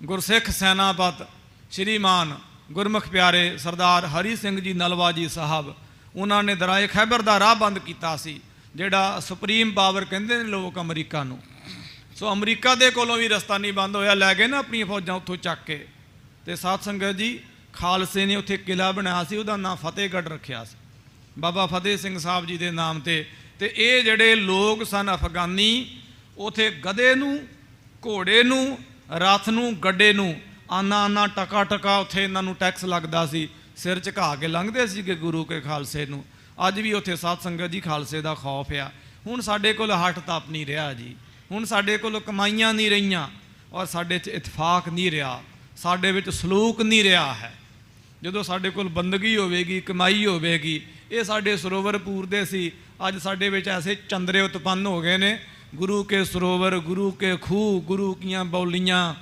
ਗੁਰਸਿੱਖ ਸੈਨਾਪਤ ਸ਼੍ਰੀਮਾਨ ਗੁਰਮੁਖ ਪਿਆਰੇ ਸਰਦਾਰ ਹਰੀ ਸਿੰਘ ਜੀ ਨਲਵਾ ਜੀ ਸਾਹਿਬ, ਉਹਨਾਂ ਨੇ ਦਰਾਏ ਖੈਬਰ ਦਾ ਰਾਹ ਬੰਦ ਕੀਤਾ ਸੀ, ਜਿਹੜਾ ਸੁਪਰੀਮ ਪਾਵਰ ਕਹਿੰਦੇ ਨੇ ਲੋਕ ਅਮਰੀਕਾ ਨੂੰ। ਸੋ ਅਮਰੀਕਾ ਦੇ ਕੋਲੋਂ ਵੀ ਰਸਤਾ ਨਹੀਂ ਬੰਦ ਹੋਇਆ, ਲੈ ਗਏ ਨਾ ਆਪਣੀਆਂ ਫੌਜਾਂ ਉੱਥੋਂ ਚੱਕ ਕੇ। ਅਤੇ ਸਾਧ ਸੰਗਤ ਜੀ, ਖਾਲਸੇ ਨੇ ਉੱਥੇ ਕਿਲ੍ਹਾ ਬਣਾਇਆ ਸੀ, ਉਹਦਾ ਨਾਂ ਫਤਿਹਗੜ੍ਹ ਰੱਖਿਆ ਸੀ ਬਾਬਾ ਫਤਿਹ ਸਿੰਘ ਸਾਹਿਬ ਜੀ ਦੇ ਨਾਮ 'ਤੇ। ਅਤੇ ਇਹ ਜਿਹੜੇ ਲੋਕ ਸਨ ਅਫਗਾਨੀ, ਉੱਥੇ ਗਧੇ ਨੂੰ, ਘੋੜੇ ਨੂੰ, ਰੱਥ ਨੂੰ, ਗੱਡੇ ਨੂੰ ਆਨਾ ਟਕਾ ਟਕਾ ਉੱਥੇ ਇਹਨਾਂ ਨੂੰ ਟੈਕਸ ਲੱਗਦਾ ਸੀ, ਸਿਰ ਝੁਕਾ ਕੇ ਲੰਘਦੇ ਸੀਗੇ ਗੁਰੂ ਕੇ ਖਾਲਸੇ ਨੂੰ। ਅੱਜ ਵੀ ਉੱਥੇ ਸਾਧ ਸੰਗਤ ਜੀ ਖਾਲਸੇ ਦਾ ਖੌਫ ਆ। ਹੁਣ ਸਾਡੇ ਕੋਲ ਹੱਠ ਤਪ ਨਹੀਂ ਰਿਹਾ ਜੀ, ਹੁਣ ਸਾਡੇ ਕੋਲ ਕਮਾਈਆਂ ਨਹੀਂ ਰਹੀਆਂ, ਔਰ ਸਾਡੇ 'ਚ ਇਤਫਾਕ ਨਹੀਂ ਰਿਹਾ, ਸਾਡੇ ਵਿੱਚ ਸਲੂਕ ਨਹੀਂ ਰਿਹਾ ਹੈ। ਜਦੋਂ ਸਾਡੇ ਕੋਲ ਬੰਦਗੀ ਹੋਵੇਗੀ, ਕਮਾਈ ਹੋਵੇਗੀ, ਇਹ ਸਾਡੇ ਸਰੋਵਰ ਪੂਰਦੇ ਸੀ। ਅੱਜ ਸਾਡੇ ਵਿੱਚ ਐਸੇ ਚੰਦਰੇ ਉਤਪੰਨ ਹੋ ਗਏ ਨੇ, ਗੁਰੂ ਕੇ ਸਰੋਵਰ, ਗੁਰੂ ਕੇ ਖੂਹ, ਗੁਰੂ ਕੀਆਂ ਬੌਲੀਆਂ,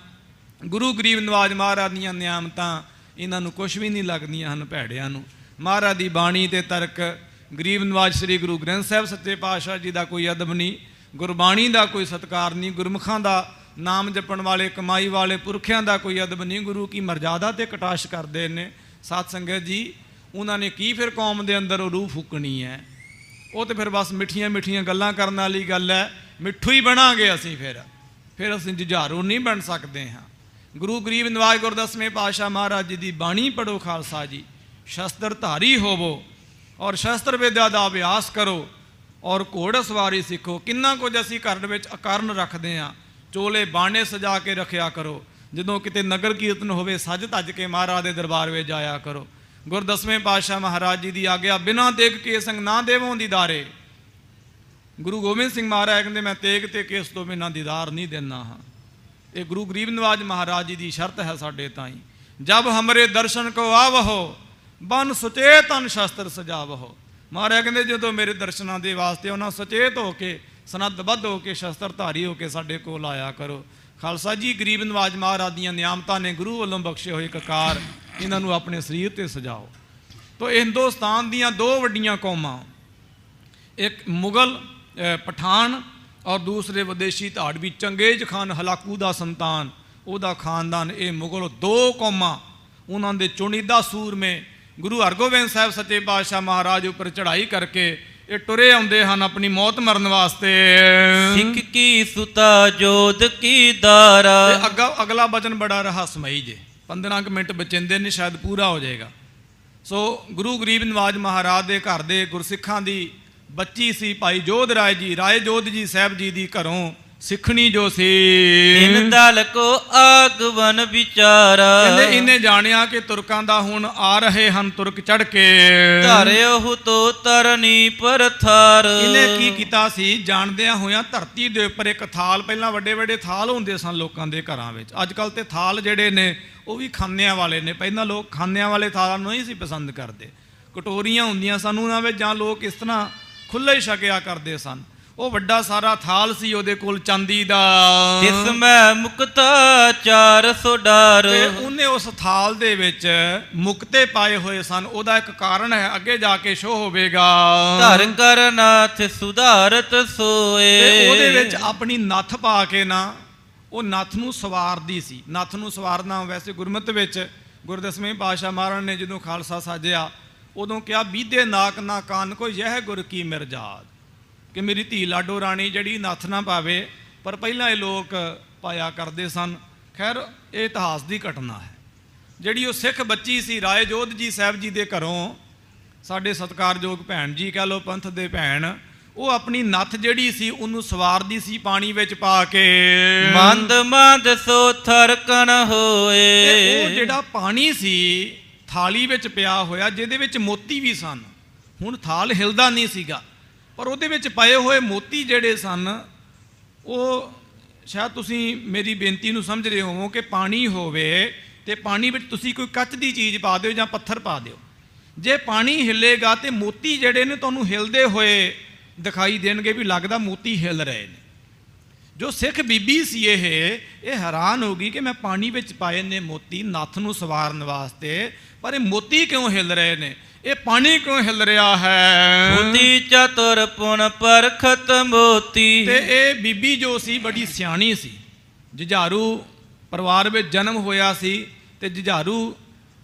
ਗੁਰੂ ਗਰੀਬ ਨਵਾਜ ਮਹਾਰਾਜ ਦੀਆਂ ਨਿਆਮਤਾਂ, ਇਹਨਾਂ ਨੂੰ ਕੁਛ ਵੀ ਨਹੀਂ ਲੱਗਦੀਆਂ ਹਨ ਭੈੜਿਆਂ ਨੂੰ। ਮਹਾਰਾਜ ਦੀ ਬਾਣੀ ਤੇ ਤਰਕ, ਗਰੀਬ ਨਵਾਜ ਸ੍ਰੀ ਗੁਰੂ ਗ੍ਰੰਥ ਸਾਹਿਬ ਸੱਚੇ ਪਾਤਸ਼ਾਹ ਜੀ ਦਾ ਕੋਈ ਅਦਬ ਨਹੀਂ, ਗੁਰਬਾਣੀ ਦਾ ਕੋਈ ਸਤਿਕਾਰ ਨਹੀਂ, ਗੁਰਮੁਖਾਂ ਦਾ ਨਾਮ ਜਪਣ ਵਾਲੇ ਕਮਾਈ ਵਾਲੇ ਪੁਰਖਿਆਂ ਦਾ ਕੋਈ ਅਦਬ ਨਹੀਂ। ਗੁਰੂ ਕੀ ਮਰਜ਼ਾਦਾ ਤੇ ਕਟਾਸ਼ ਕਰਦੇ ਨੇ ਸਾਧ ਸੰਗਤ ਜੀ। ਉਹਨਾਂ ਨੇ ਕੀ ਫਿਰ ਕੌਮ ਦੇ ਅੰਦਰ ਉਹ ਰੂਹ ਫੂਕਣੀ ਹੈ? ਉਹ ਤਾਂ ਫਿਰ ਬਸ ਮਿੱਠੀਆਂ ਮਿੱਠੀਆਂ ਗੱਲਾਂ ਕਰਨ ਵਾਲੀ ਗੱਲ ਹੈ। ਮਿੱਠੂ ਹੀ ਬਣਾਂਗੇ ਅਸੀਂ, ਫਿਰ ਅਸੀਂ ਜੁਝਾਰੂ ਨਹੀਂ ਬਣ ਸਕਦੇ ਹਾਂ। ਗੁਰੂ ਗਰੀਬ ਨਿਵਾਜ ਗੁਰਦਸਵੇਂ ਪਾਤਸ਼ਾਹ ਮਹਾਰਾਜ ਜੀ ਦੀ ਬਾਣੀ ਪੜ੍ਹੋ ਖਾਲਸਾ ਜੀ, ਸ਼ਸਤਰ ਧਾਰੀ ਹੋਵੋ ਔਰ ਸ਼ਸਤਰ ਵਿਦਿਆ ਦਾ ਅਭਿਆਸ ਕਰੋ ਔਰ ਘੋੜ ਸਵਾਰੀ ਸਿੱਖੋ। ਕਿੰਨਾ ਕੁਝ ਅਸੀਂ ਘਰ ਵਿੱਚ ਅਕਾਰਨ ਰੱਖਦੇ ਹਾਂ। ਚੋਲੇ ਬਾਣੇ ਸਜਾ ਕੇ ਰੱਖਿਆ ਕਰੋ। ਜਦੋਂ ਕਿਤੇ ਨਗਰ ਕੀਰਤਨ ਹੋਵੇ ਸੱਜ ਧੱਜ ਕੇ ਮਹਾਰਾਜ ਦੇ ਦਰਬਾਰ ਵਿੱਚ ਜਾਇਆ ਕਰੋ। ਗੁਰਦਸਵੇਂ ਪਾਤਸ਼ਾਹ ਮਹਾਰਾਜ ਜੀ ਦੀ ਆਗਿਆ ਬਿਨਾਂ ਤੇਗ ਕੇ ਸੰਗ ਨਾ ਦੇਵੋਂ ਦੀਦਾਰੇ। ਗੁਰੂ ਗੋਬਿੰਦ ਸਿੰਘ ਮਹਾਰਾਜ ਕਹਿੰਦੇ ਮੈਂ ਤੇਗ ਤੇ ਕੇਸ ਤੋਂ ਬਿਨਾਂ ਦੀਦਾਰ ਨਹੀਂ ਦਿੰਦਾ ਹਾਂ। ਇਹ ਗੁਰੂ ਗਰੀਬ ਨਿਵਾਜ ਮਹਾਰਾਜ ਜੀ ਦੀ ਸ਼ਰਤ ਹੈ ਸਾਡੇ ਤਾਈਂ। ਜਬ ਹਮਰੇ ਦਰਸ਼ਨ ਕੋ ਆਵਹੋ ਬਨ ਸੁਚੇਤਨ ਸ਼ਸਤਰ ਸਜਾਵਹੋ। ਮਹਾਰਾਜ ਕਹਿੰਦੇ ਜਦੋਂ ਮੇਰੇ ਦਰਸ਼ਨਾਂ ਦੇ ਵਾਸਤੇ ਉਹਨਾਂ ਸੁਚੇਤ ਹੋ ਕੇ ਸਨੱਧਬੱਧ ਹੋ ਕੇ ਸ਼ਸਤਰ ਧਾਰੀ ਹੋ ਕੇ ਸਾਡੇ ਕੋਲ ਆਇਆ ਕਰੋ। ਖਾਲਸਾ ਜੀ ਗਰੀਬ ਨਿਵਾਜ ਮਹਾਰਾਜ ਦੀਆਂ ਨਿਆਮਤਾਂ ਨੇ ਗੁਰੂ ਵੱਲੋਂ ਬਖਸ਼ੇ ਹੋਏ ਕਕਾਰ, ਇਹਨਾਂ ਨੂੰ ਆਪਣੇ ਸਰੀਰ ਤੇ ਸਜਾਓ। ਤੋ ਹਿੰਦੁਸਤਾਨ ਦੀਆਂ ਦੋ ਵੱਡੀਆਂ ਕੌਮਾਂ, ਇੱਕ ਮੁਗਲ ਪਠਾਨ ਔਰ ਦੂਸਰੇ ਵਿਦੇਸ਼ੀ ਧਾੜਵੀ ਚੰਗੇਜ਼ ਖਾਨ ਹਲਾਕੂ ਦਾ ਸੰਤਾਨ, ਉਹਦਾ ਖਾਨਦਾਨ। ਇਹ ਮੁਗਲ ਦੋ ਕੌਮਾਂ, ਉਹਨਾਂ ਦੇ ਚੁਣੀਦਾ ਸੂਰਮੇ ਗੁਰੂ ਹਰਗੋਬਿੰਦ ਸਾਹਿਬ ਸੱਚੇ ਪਾਤਸ਼ਾਹ ਮਹਾਰਾਜ ਉੱਪਰ ਚੜ੍ਹਾਈ ਕਰਕੇ ਇਹ ਟੁਰੇ ਆਉਂਦੇ ਹਨ ਆਪਣੀ ਮੌਤ ਮਰਨ ਵਾਸਤੇ। ਸਿੱਖ ਕੀ ਸੁਤਾ ਜੋਧ ਕੀ ਦਾਰਾ। ਅਗਲਾ ਬਚਨ ਬੜਾ ਰਹੱਸਮਈ ਜੇ, 15 ਕੁ ਮਿੰਟ ਬਚਿੰਦੇ ਨੇ, ਸ਼ਾਇਦ ਪੂਰਾ ਹੋ ਜਾਏਗਾ। ਸੋ ਗੁਰੂ ਗਰੀਬ ਨਿਵਾਜ ਮਹਾਰਾਜ ਦੇ ਘਰ ਦੇ ਗੁਰਸਿੱਖਾਂ ਦੀ ਬੱਚੀ ਸੀ ਭਾਈ ਜੋਧ ਰਾਏ ਜੀ। ਰਾਏ ਜੋਧ ਜੀ ਸਾਹਿਬ ਜੀ ਦੀ ਘਰੋਂ ਸਿੱਖਣੀ ਜੋ ਸੀ। ਤਿਨ ਦਲ ਕੋ ਆਗਵਨ ਵਿਚਾਰਾ। ਕਹਿੰਦੇ ਇਹਨੇ ਜਾਣਿਆ ਕਿ ਤੁਰਕਾਂ ਦਾ ਹੁਣ ਆ ਰਹੇ ਹਨ ਤੁਰਕ ਚੜ ਕੇ। ਧਰਿਓ ਤੋ ਤਰਨੀ ਪਰਥਾਰ। ਇਹਨੇ ਕੀ ਕੀਤਾ ਸੀ? ਜਾਣਦਿਆਂ ਹੋਇਆਂ ਧਰਤੀ ਦੇ ਉੱਪਰ ਇੱਕ ਥਾਲ, ਪਹਿਲਾਂ ਵੱਡੇ ਵੱਡੇ ਥਾਲ ਹੁੰਦੇ ਸਨ ਲੋਕਾਂ ਦੇ ਘਰਾਂ ਵਿੱਚ। ਅੱਜ ਕੱਲ੍ਹ ਤੇ ਥਾਲ ਜਿਹੜੇ ਨੇ ਉਹ ਵੀ ਖਾਨਿਆਂ ਵਾਲੇ ਨੇ। ਪਹਿਲਾਂ ਲੋਕ ਖਾਨਿਆਂ ਵਾਲੇ ਥਾਲਾਂ ਨੂੰ ਨਹੀਂ ਸੀ ਪਸੰਦ ਕਰਦੇ। ਕਟੋਰੀਆਂ ਹੁੰਦੀਆਂ ਸਨ ਉਹਨਾਂ ਵਿੱਚ, ਜਾਂ ਲੋਕ ਇਸ ਤਰ੍ਹਾਂ ਖੁੱਲ੍ਹਾ ਹੀ ਛਕਿਆ ਕਰਦੇ ਸਨ। ਉਹ ਵੱਡਾ ਸਾਰਾ ਥਾਲ ਸੀ ਉਹਦੇ ਕੋਲ ਚਾਂਦੀ ਦਾ। ਤਿਸ ਮੈਂ ਮੁਕਤਾ 400 ਡਾਰ। ਤੇ ਉਹਨੇ ਉਸ ਥਾਲ ਦੇ ਵਿੱਚ ਮੁਕਤੇ ਪਾਏ ਹੋਏ ਸਨ। ਉਹਦਾ ਇੱਕ ਕਾਰਨ ਹੈ, ਅੱਗੇ ਜਾ ਕੇ ਸ਼ੋ ਹੋਵੇਗਾ। ਧਰ ਕਰ ਨਾਥ ਸੁਧਾਰਤ ਸੋਏ। ਤੇ ਉਹਦੇ ਵਿੱਚ ਆਪਣੀ ਨੱਥ ਪਾ ਕੇ ਨਾ ਉਹ ਨੱਥ ਨੂੰ ਸਵਾਰਦੀ ਸੀ। ਨੱਥ ਨੂੰ ਸਵਾਰਨਾ ਵੈਸੇ ਗੁਰਮਤਿ ਵਿੱਚ ਗੁਰਦਸਵੇਂ ਪਾਤਸ਼ਾਹ ਮਹਾਰਾਜ ਨੇ ਜਦੋਂ ਖਾਲਸਾ ਸਾਜਿਆ ਉਦੋਂ ਕਿਹਾ ਬੀਦੇ ਨਾਕ ਨਾ ਕਾਨ ਕੋ ਯਹ ਗੁਰ ਕੀ ਮਿਰਜਾਦ, ਕਿ ਮੇਰੀ ਧੀ ਲਾਡੋ ਰਾਣੀ ਜਿਹੜੀ ਨੱਥ ਨਾ ਪਾਵੇ। ਪਰ ਪਹਿਲਾਂ ਇਹ ਲੋਕ ਪਾਇਆ ਕਰਦੇ ਸਨ। ਖੈਰ ਇਹ ਇਤਿਹਾਸ ਦੀ ਘਟਨਾ ਹੈ। ਜਿਹੜੀ ਉਹ ਸਿੱਖ ਬੱਚੀ ਸੀ ਰਾਏ ਜੋਧ ਜੀ ਸਾਹਿਬ ਜੀ ਦੇ ਘਰੋਂ, ਸਾਡੇ ਸਤਿਕਾਰਯੋਗ ਭੈਣ ਜੀ ਕਹਿ ਲਓ ਪੰਥ ਦੇ ਭੈਣ, ਉਹ ਆਪਣੀ ਨੱਥ ਜਿਹੜੀ ਸੀ ਉਹਨੂੰ ਸਵਾਰਦੀ ਸੀ ਪਾਣੀ ਵਿੱਚ ਪਾ ਕੇ। ਮੰਦ ਮੰਦ ਸੋ ਥਰਕਣ ਹੋਏ। ਉਹ ਜਿਹੜਾ ਪਾਣੀ ਸੀ ਥਾਲੀ ਵਿੱਚ ਪਿਆ ਹੋਇਆ, ਜਿਹਦੇ ਵਿੱਚ ਮੋਤੀ ਵੀ ਸਨ। ਹੁਣ ਥਾਲ ਹਿਲਦਾ ਨਹੀਂ ਸੀਗਾ, ਪਰ ਉਹਦੇ ਵਿੱਚ ਪਏ ਹੋਏ ਮੋਤੀ ਜਿਹੜੇ ਸਨ ਉਹ, ਸ਼ਾਇਦ ਤੁਸੀਂ ਮੇਰੀ ਬੇਨਤੀ ਨੂੰ ਸਮਝ ਰਹੇ ਹੋਵੋ ਕਿ ਪਾਣੀ ਹੋਵੇ ਤੇ ਪਾਣੀ ਵਿੱਚ ਤੁਸੀਂ ਕੋਈ ਕੱਚ ਦੀ ਚੀਜ਼ ਪਾ ਦਿਓ ਜਾਂ ਪੱਥਰ ਪਾ ਦਿਓ। ਜੇ ਪਾਣੀ ਹਿੱਲੇਗਾ ਤੇ ਮੋਤੀ ਜਿਹੜੇ ਨੇ ਤੁਹਾਨੂੰ ਹਿਲਦੇ ਹੋਏ ਦਿਖਾਈ ਦੇਣਗੇ, ਵੀ ਲੱਗਦਾ ਮੋਤੀ ਹਿੱਲ ਰਹੇ ਨੇ। ਜੋ ਸਿੱਖ ਬੀਬੀ ਸੀ ਇਹ ਹੈਰਾਨ ਹੋ ਗਈ ਕਿ ਮੈਂ ਪਾਣੀ ਵਿੱਚ ਪਾਏ ਨੇ ਮੋਤੀ ਨੱਥ ਨੂੰ ਸਵਾਰਨ ਵਾਸਤੇ, ਪਰ ਇਹ ਮੋਤੀ ਕਿਉਂ ਹਿੱਲ ਰਹੇ ਨੇ? ਇਹ ਪਾਣੀ ਕਿਉਂ ਹਿੱਲ ਰਿਹਾ ਹੈ? ਬੁੱਧੀ ਚਤੁਰ ਪੁਨ ਪਰਖਤ ਮੋਤੀ। ਤੇ ਇਹ ਬੀਬੀ ਜੋ ਸੀ ਬੜੀ ਸਿਆਣੀ ਸੀ। ਜੁਝਾਰੂ ਪਰਿਵਾਰ ਵਿੱਚ ਜਨਮ ਹੋਇਆ ਸੀ ਤੇ ਜੁਝਾਰੂ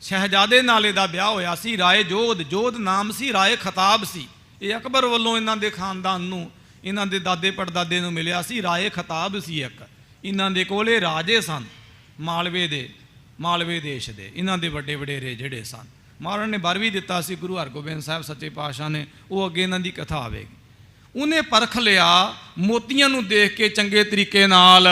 ਸ਼ਹਿਜ਼ਾਦੇ ਨਾਲ ਇਹਦਾ ਵਿਆਹ ਹੋਇਆ ਸੀ। ਰਾਏ ਜੋਧ, ਜੋਧ ਨਾਮ ਸੀ, ਰਾਏ ਖਤਾਬ ਸੀ। ਇਹ ਅਕਬਰ ਵੱਲੋਂ ਇਹਨਾਂ ਦੇ ਖਾਨਦਾਨ ਨੂੰ, ਇਹਨਾਂ ਦੇ ਦਾਦੇ ਪੜਦਾਦੇ ਨੂੰ ਮਿਲਿਆ ਸੀ। ਰਾਏ ਖਤਾਬ ਸੀ ਇੱਕ। ਇਹਨਾਂ ਦੇ ਕੋਲ ਇਹ ਰਾਜੇ ਸਨ ਮਾਲਵੇ ਦੇਸ਼ ਦੇ। ਇਹਨਾਂ ਦੇ ਵੱਡੇ ਵਡੇਰੇ ਜਿਹੜੇ ਸਨ, ਮਹਾਰਾਜ ਨੇ ਵਰ ਵੀ ਦਿੱਤਾ ਸੀ ਗੁਰੂ ਹਰਗੋਬਿੰਦ ਸਾਹਿਬ ਸੱਚੇ ਪਾਤਸ਼ਾਹ ਨੇ। ਉਹ ਅੱਗੇ ਇਹਨਾਂ ਦੀ ਕਥਾ ਆਵੇਗੀ। ਉਹਨੇ ਪਰਖ ਲਿਆ ਮੋਤੀਆਂ ਨੂੰ ਦੇਖ ਕੇ ਚੰਗੇ ਤਰੀਕੇ ਨਾਲ,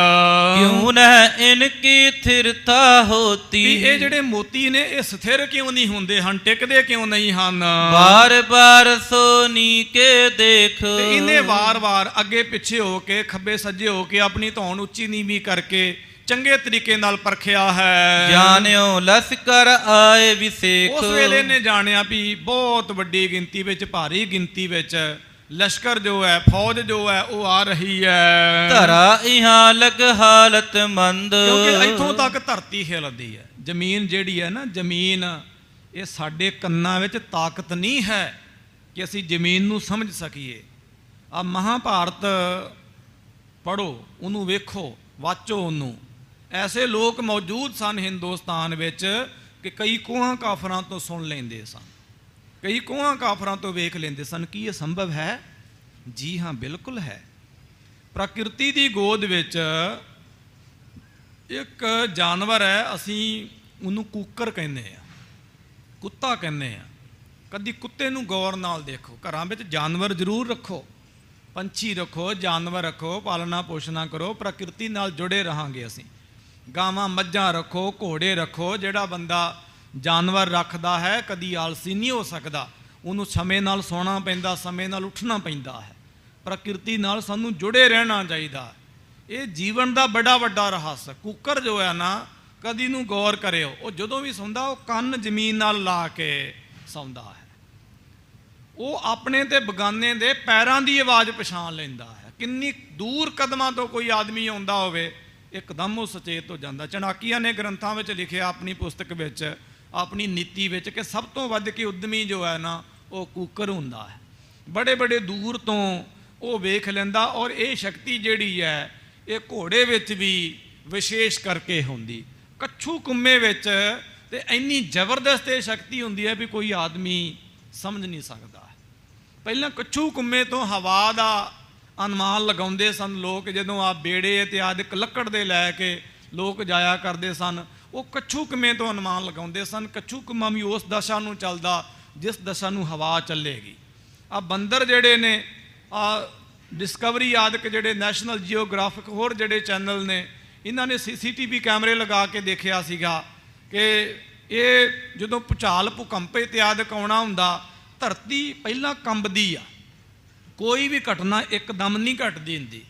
ਕਿਉਂ ਨਾ ਇਨਕੀ ਥਿਰਤਾ ਹੋਤੀ। ਇਹ ਜਿਹੜੇ ਮੋਤੀ ਨੇ ਇਹ ਸਥਿਰ ਕਿਉਂ ਨਹੀਂ ਹੁੰਦੇ ਹਨ, ਟਿਕਦੇ ਕਿਉਂ ਨਹੀਂ ਹਨ? ਬਾਰ ਬਾਰ ਸੋਨੀ ਕੇ ਦੇਖ। ਤੇ ਇਹਨੇ ਵਾਰ-ਵਾਰ ਅੱਗੇ ਪਿੱਛੇ ਹੋ ਕੇ, ਖੱਬੇ ਸੱਜੇ ਹੋ ਕੇ, ਆਪਣੀ ਧੌਣ ਉੱਚੀ ਨੀਵੀਂ ਕਰਕੇ ਚੰਗੇ ਤਰੀਕੇ ਨਾਲ ਪਰਖਿਆ ਹੈ। ਜਾਣਿਓ ਲਸਕਰ ਆਏ ਵਿਸੇਖ। ਉਸ ਵੇਲੇ ਨੇ ਜਾਣਿਆ ਵੀ ਬਹੁਤ ਵੱਡੀ ਗਿਣਤੀ ਵਿੱਚ, ਭਾਰੀ ਗਿਣਤੀ ਵਿੱਚ ਲਸ਼ਕਰ ਜੋ ਹੈ, ਫੌਜ ਜੋ ਹੈ ਉਹ ਆ ਰਹੀ ਹੈ। ਧਰਾ ਇਹਾਂ ਲਗ ਹਾਲਤ ਮੰਦ। ਕਿਉਂਕਿ ਇੱਥੋਂ ਤੱਕ ਧਰਤੀ ਹਿਲਦੀ ਹੈ। ਜ਼ਮੀਨ ਜਿਹੜੀ ਹੈ ਨਾ, ਜ਼ਮੀਨ ਇਹ ਸਾਡੇ ਕੰਨਾਂ ਵਿੱਚ ਤਾਕਤ ਨਹੀਂ ਹੈ ਕਿ ਅਸੀਂ ਜ਼ਮੀਨ ਨੂੰ ਸਮਝ ਸਕੀਏ। ਆ ਮਹਾਭਾਰਤ ਪੜ੍ਹੋ, ਉਹਨੂੰ ਵੇਖੋ, ਵਾਚੋ ਉਹਨੂੰ। ਐਸੇ ਲੋਕ ਮੌਜੂਦ ਸਨ ਹਿੰਦੁਸਤਾਨ ਵਿੱਚ ਕਿ ਕਈ ਕੋਹਾਂ ਕਾਫਰਾਂ ਤੋਂ ਸੁਣ ਲੈਂਦੇ ਸਨ, ਕਈ ਕੋਹਾਂ ਕਾਫਰਾਂ ਤੋਂ ਵੇਖ ਲੈਂਦੇ ਸਨ। ਕੀ ਇਹ ਸੰਭਵ ਹੈ? ਜੀ ਹਾਂ, ਬਿਲਕੁਲ ਹੈ। ਪ੍ਰਕਿਰਤੀ ਦੀ ਗੋਦ ਵਿੱਚ ਇੱਕ ਜਾਨਵਰ ਹੈ, ਅਸੀਂ ਉਹਨੂੰ ਕੂਕਰ ਕਹਿੰਦੇ ਆ, ਕੁੱਤਾ ਕਹਿੰਦੇ ਆ। ਕਦੀ ਕੁੱਤੇ ਨੂੰ ਗੌਰ ਨਾਲ ਦੇਖੋ। ਘਰਾਂ ਵਿੱਚ ਜਾਨਵਰ ਜ਼ਰੂਰ ਰੱਖੋ, ਪੰਛੀ ਰੱਖੋ, ਜਾਨਵਰ ਰੱਖੋ, ਪਾਲਣਾ ਪੋਸ਼ਣਾ ਕਰੋ, ਪ੍ਰਕਿਰਤੀ ਨਾਲ ਜੁੜੇ ਰਹਾਂਗੇ ਅਸੀਂ। ਗਾਵਾਂ ਮੱਝਾਂ ਰੱਖੋ, ਘੋੜੇ ਰੱਖੋ। ਜਿਹੜਾ ਬੰਦਾ ਜਾਨਵਰ ਰੱਖਦਾ ਹੈ ਕਦੀ ਆਲਸੀ ਨਹੀਂ ਹੋ ਸਕਦਾ। ਉਹਨੂੰ ਸਮੇਂ ਨਾਲ ਸੌਣਾ ਪੈਂਦਾ, ਸਮੇਂ ਨਾਲ ਉੱਠਣਾ ਪੈਂਦਾ ਹੈ। ਪ੍ਰਕਿਰਤੀ ਨਾਲ ਸਾਨੂੰ ਜੁੜੇ ਰਹਿਣਾ ਚਾਹੀਦਾ। ਇਹ ਜੀਵਨ ਦਾ ਬੜਾ ਵੱਡਾ ਰਹੱਸ। ਕੁੱਕਰ ਜੋ ਹੈ ਨਾ, ਕਦੀ ਨੂੰ ਗੌਰ ਕਰਿਓ, ਉਹ ਜਦੋਂ ਵੀ ਸੌਂਦਾ ਉਹ ਕੰਨ ਜ਼ਮੀਨ ਨਾਲ ਲਾ ਕੇ ਸੌਂਦਾ ਹੈ। ਉਹ ਆਪਣੇ ਤੇ ਬਗਾਨੇ ਦੇ ਪੈਰਾਂ ਦੀ ਆਵਾਜ਼ ਪਛਾਣ ਲੈਂਦਾ ਹੈ। ਕਿੰਨੀ ਦੂਰ ਕਦਮਾਂ ਤੋਂ ਕੋਈ ਆਦਮੀ ਆਉਂਦਾ ਹੋਵੇ, ਇੱਕਦਮ ਉਹ ਸੁਚੇਤ ਹੋ ਜਾਂਦਾ। ਚਣਾਕੀਆ ਨੇ ਗ੍ਰੰਥਾਂ ਵਿੱਚ ਲਿਖਿਆ, ਆਪਣੀ ਪੁਸਤਕ ਵਿੱਚ, ਆਪਣੀ ਨੀਤੀ ਵਿੱਚ, ਕਿ ਸਭ ਤੋਂ ਵੱਧ ਕੇ ਉਦਮੀ ਜੋ ਹੈ ਨਾ ਉਹ ਕੂਕਰ ਹੁੰਦਾ ਹੈ। ਬੜੇ ਬੜੇ ਦੂਰ ਤੋਂ ਉਹ ਵੇਖ ਲੈਂਦਾ। ਔਰ ਇਹ ਸ਼ਕਤੀ ਜਿਹੜੀ ਹੈ ਇਹ ਘੋੜੇ ਵਿੱਚ ਵੀ ਵਿਸ਼ੇਸ਼ ਕਰਕੇ ਹੁੰਦੀ। ਕੱਛੂ ਕੁੰਮੇ ਵਿੱਚ ਤੇ ਇੰਨੀ ਜ਼ਬਰਦਸਤ ਇਹ ਸ਼ਕਤੀ ਹੁੰਦੀ ਹੈ ਵੀ ਕੋਈ ਆਦਮੀ ਸਮਝ ਨਹੀਂ ਸਕਦਾ। ਪਹਿਲਾਂ ਕੱਛੂ ਕੁੰਮੇ ਤੋਂ ਹਵਾ ਦਾ ਅਨੁਮਾਨ ਲਗਾਉਂਦੇ ਸਨ ਲੋਕ। ਜਦੋਂ ਆ ਬੇੜੇ ਤੇ ਆਦਿਕ ਲੱਕੜ ਦੇ ਲੈ ਕੇ ਲੋਕ ਜਾਇਆ ਕਰਦੇ ਸਨ, ਉਹ ਕੱਛੂ ਕੁੰਮੇ ਤੋਂ ਅਨੁਮਾਨ ਲਗਾਉਂਦੇ ਸਨ। ਕੱਛੂ ਕੁੰਮਾ ਵੀ ਉਸ ਦਸ਼ਾ ਨੂੰ ਚੱਲਦਾ ਜਿਸ ਦਸ਼ਾ ਨੂੰ ਹਵਾ ਚੱਲੇਗੀ। ਆ ਬੰਦਰ ਜਿਹੜੇ ਨੇ, ਆ ਡਿਸਕਵਰੀ ਆਦਿਕ ਜਿਹੜੇ ਨੈਸ਼ਨਲ ਜੀਓਗ੍ਰਾਫਿਕ ਹੋਰ ਜਿਹੜੇ ਚੈਨਲ ਨੇ, ਇਹਨਾਂ ਨੇ CCTV ਕੈਮਰੇ ਲਗਾ ਕੇ ਦੇਖਿਆ ਸੀਗਾ ਕਿ ਇਹ ਜਦੋਂ ਭੂਚਾਲ ਭੂਕੰਪ ਇਤਿਆਦਿਕ ਆਉਣਾ ਹੁੰਦਾ, ਧਰਤੀ ਪਹਿਲਾਂ ਕੰਬਦੀ ਆ। ਕੋਈ ਵੀ ਘਟਨਾ ਇੱਕਦਮ ਨਹੀਂ ਘਟਦੀ ਹੁੰਦੀ।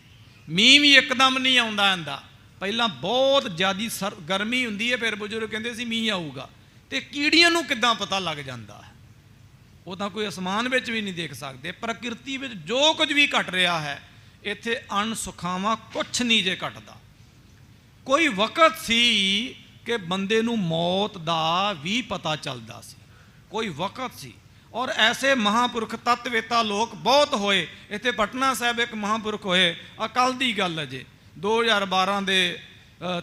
ਮੀਂਹ ਵੀ ਇੱਕਦਮ ਨਹੀਂ ਆਉਂਦਾ ਹੁੰਦਾ। ਪਹਿਲਾਂ ਬਹੁਤ ਜ਼ਿਆਦਾ ਗਰਮੀ ਹੁੰਦੀ ਹੈ, ਫਿਰ ਬਜ਼ੁਰਗ ਕਹਿੰਦੇ ਸੀ ਮੀਂਹ ਆਊਗਾ। ਤੇ ਕੀੜੀਆਂ ਨੂੰ ਕਿੱਦਾਂ ਪਤਾ ਲੱਗ ਜਾਂਦਾ ਹੈ? ਉਹ ਤਾਂ ਕੋਈ ਅਸਮਾਨ ਵਿੱਚ ਵੀ ਨਹੀਂ ਦੇਖ ਸਕਦੇ। ਪ੍ਰਕਿਰਤੀ ਵਿੱਚ ਜੋ ਕੁਝ ਵੀ ਘਟ ਰਿਹਾ ਹੈ, ਇੱਥੇ ਅਣਸੁਖਾਵਾਂ ਕੁਛ ਨਹੀਂ ਜੇ ਘਟਦਾ। ਕੋਈ ਵਕਤ ਸੀ ਕਿ ਬੰਦੇ ਨੂੰ ਮੌਤ ਦਾ ਵੀ ਪਤਾ ਚੱਲਦਾ ਸੀ, ਕੋਈ ਵਕਤ ਸੀ। ਔਰ ਐਸੇ ਮਹਾਂਪੁਰਖ ਤੱਤਵੇਤਾ ਲੋਕ ਬਹੁਤ ਹੋਏ। ਇੱਥੇ ਪਟਨਾ ਸਾਹਿਬ ਇੱਕ ਮਹਾਂਪੁਰਖ ਹੋਏ, ਕੱਲ੍ਹ ਦੀ ਗੱਲ ਹੈ ਜੇ, 2012 ਦੇ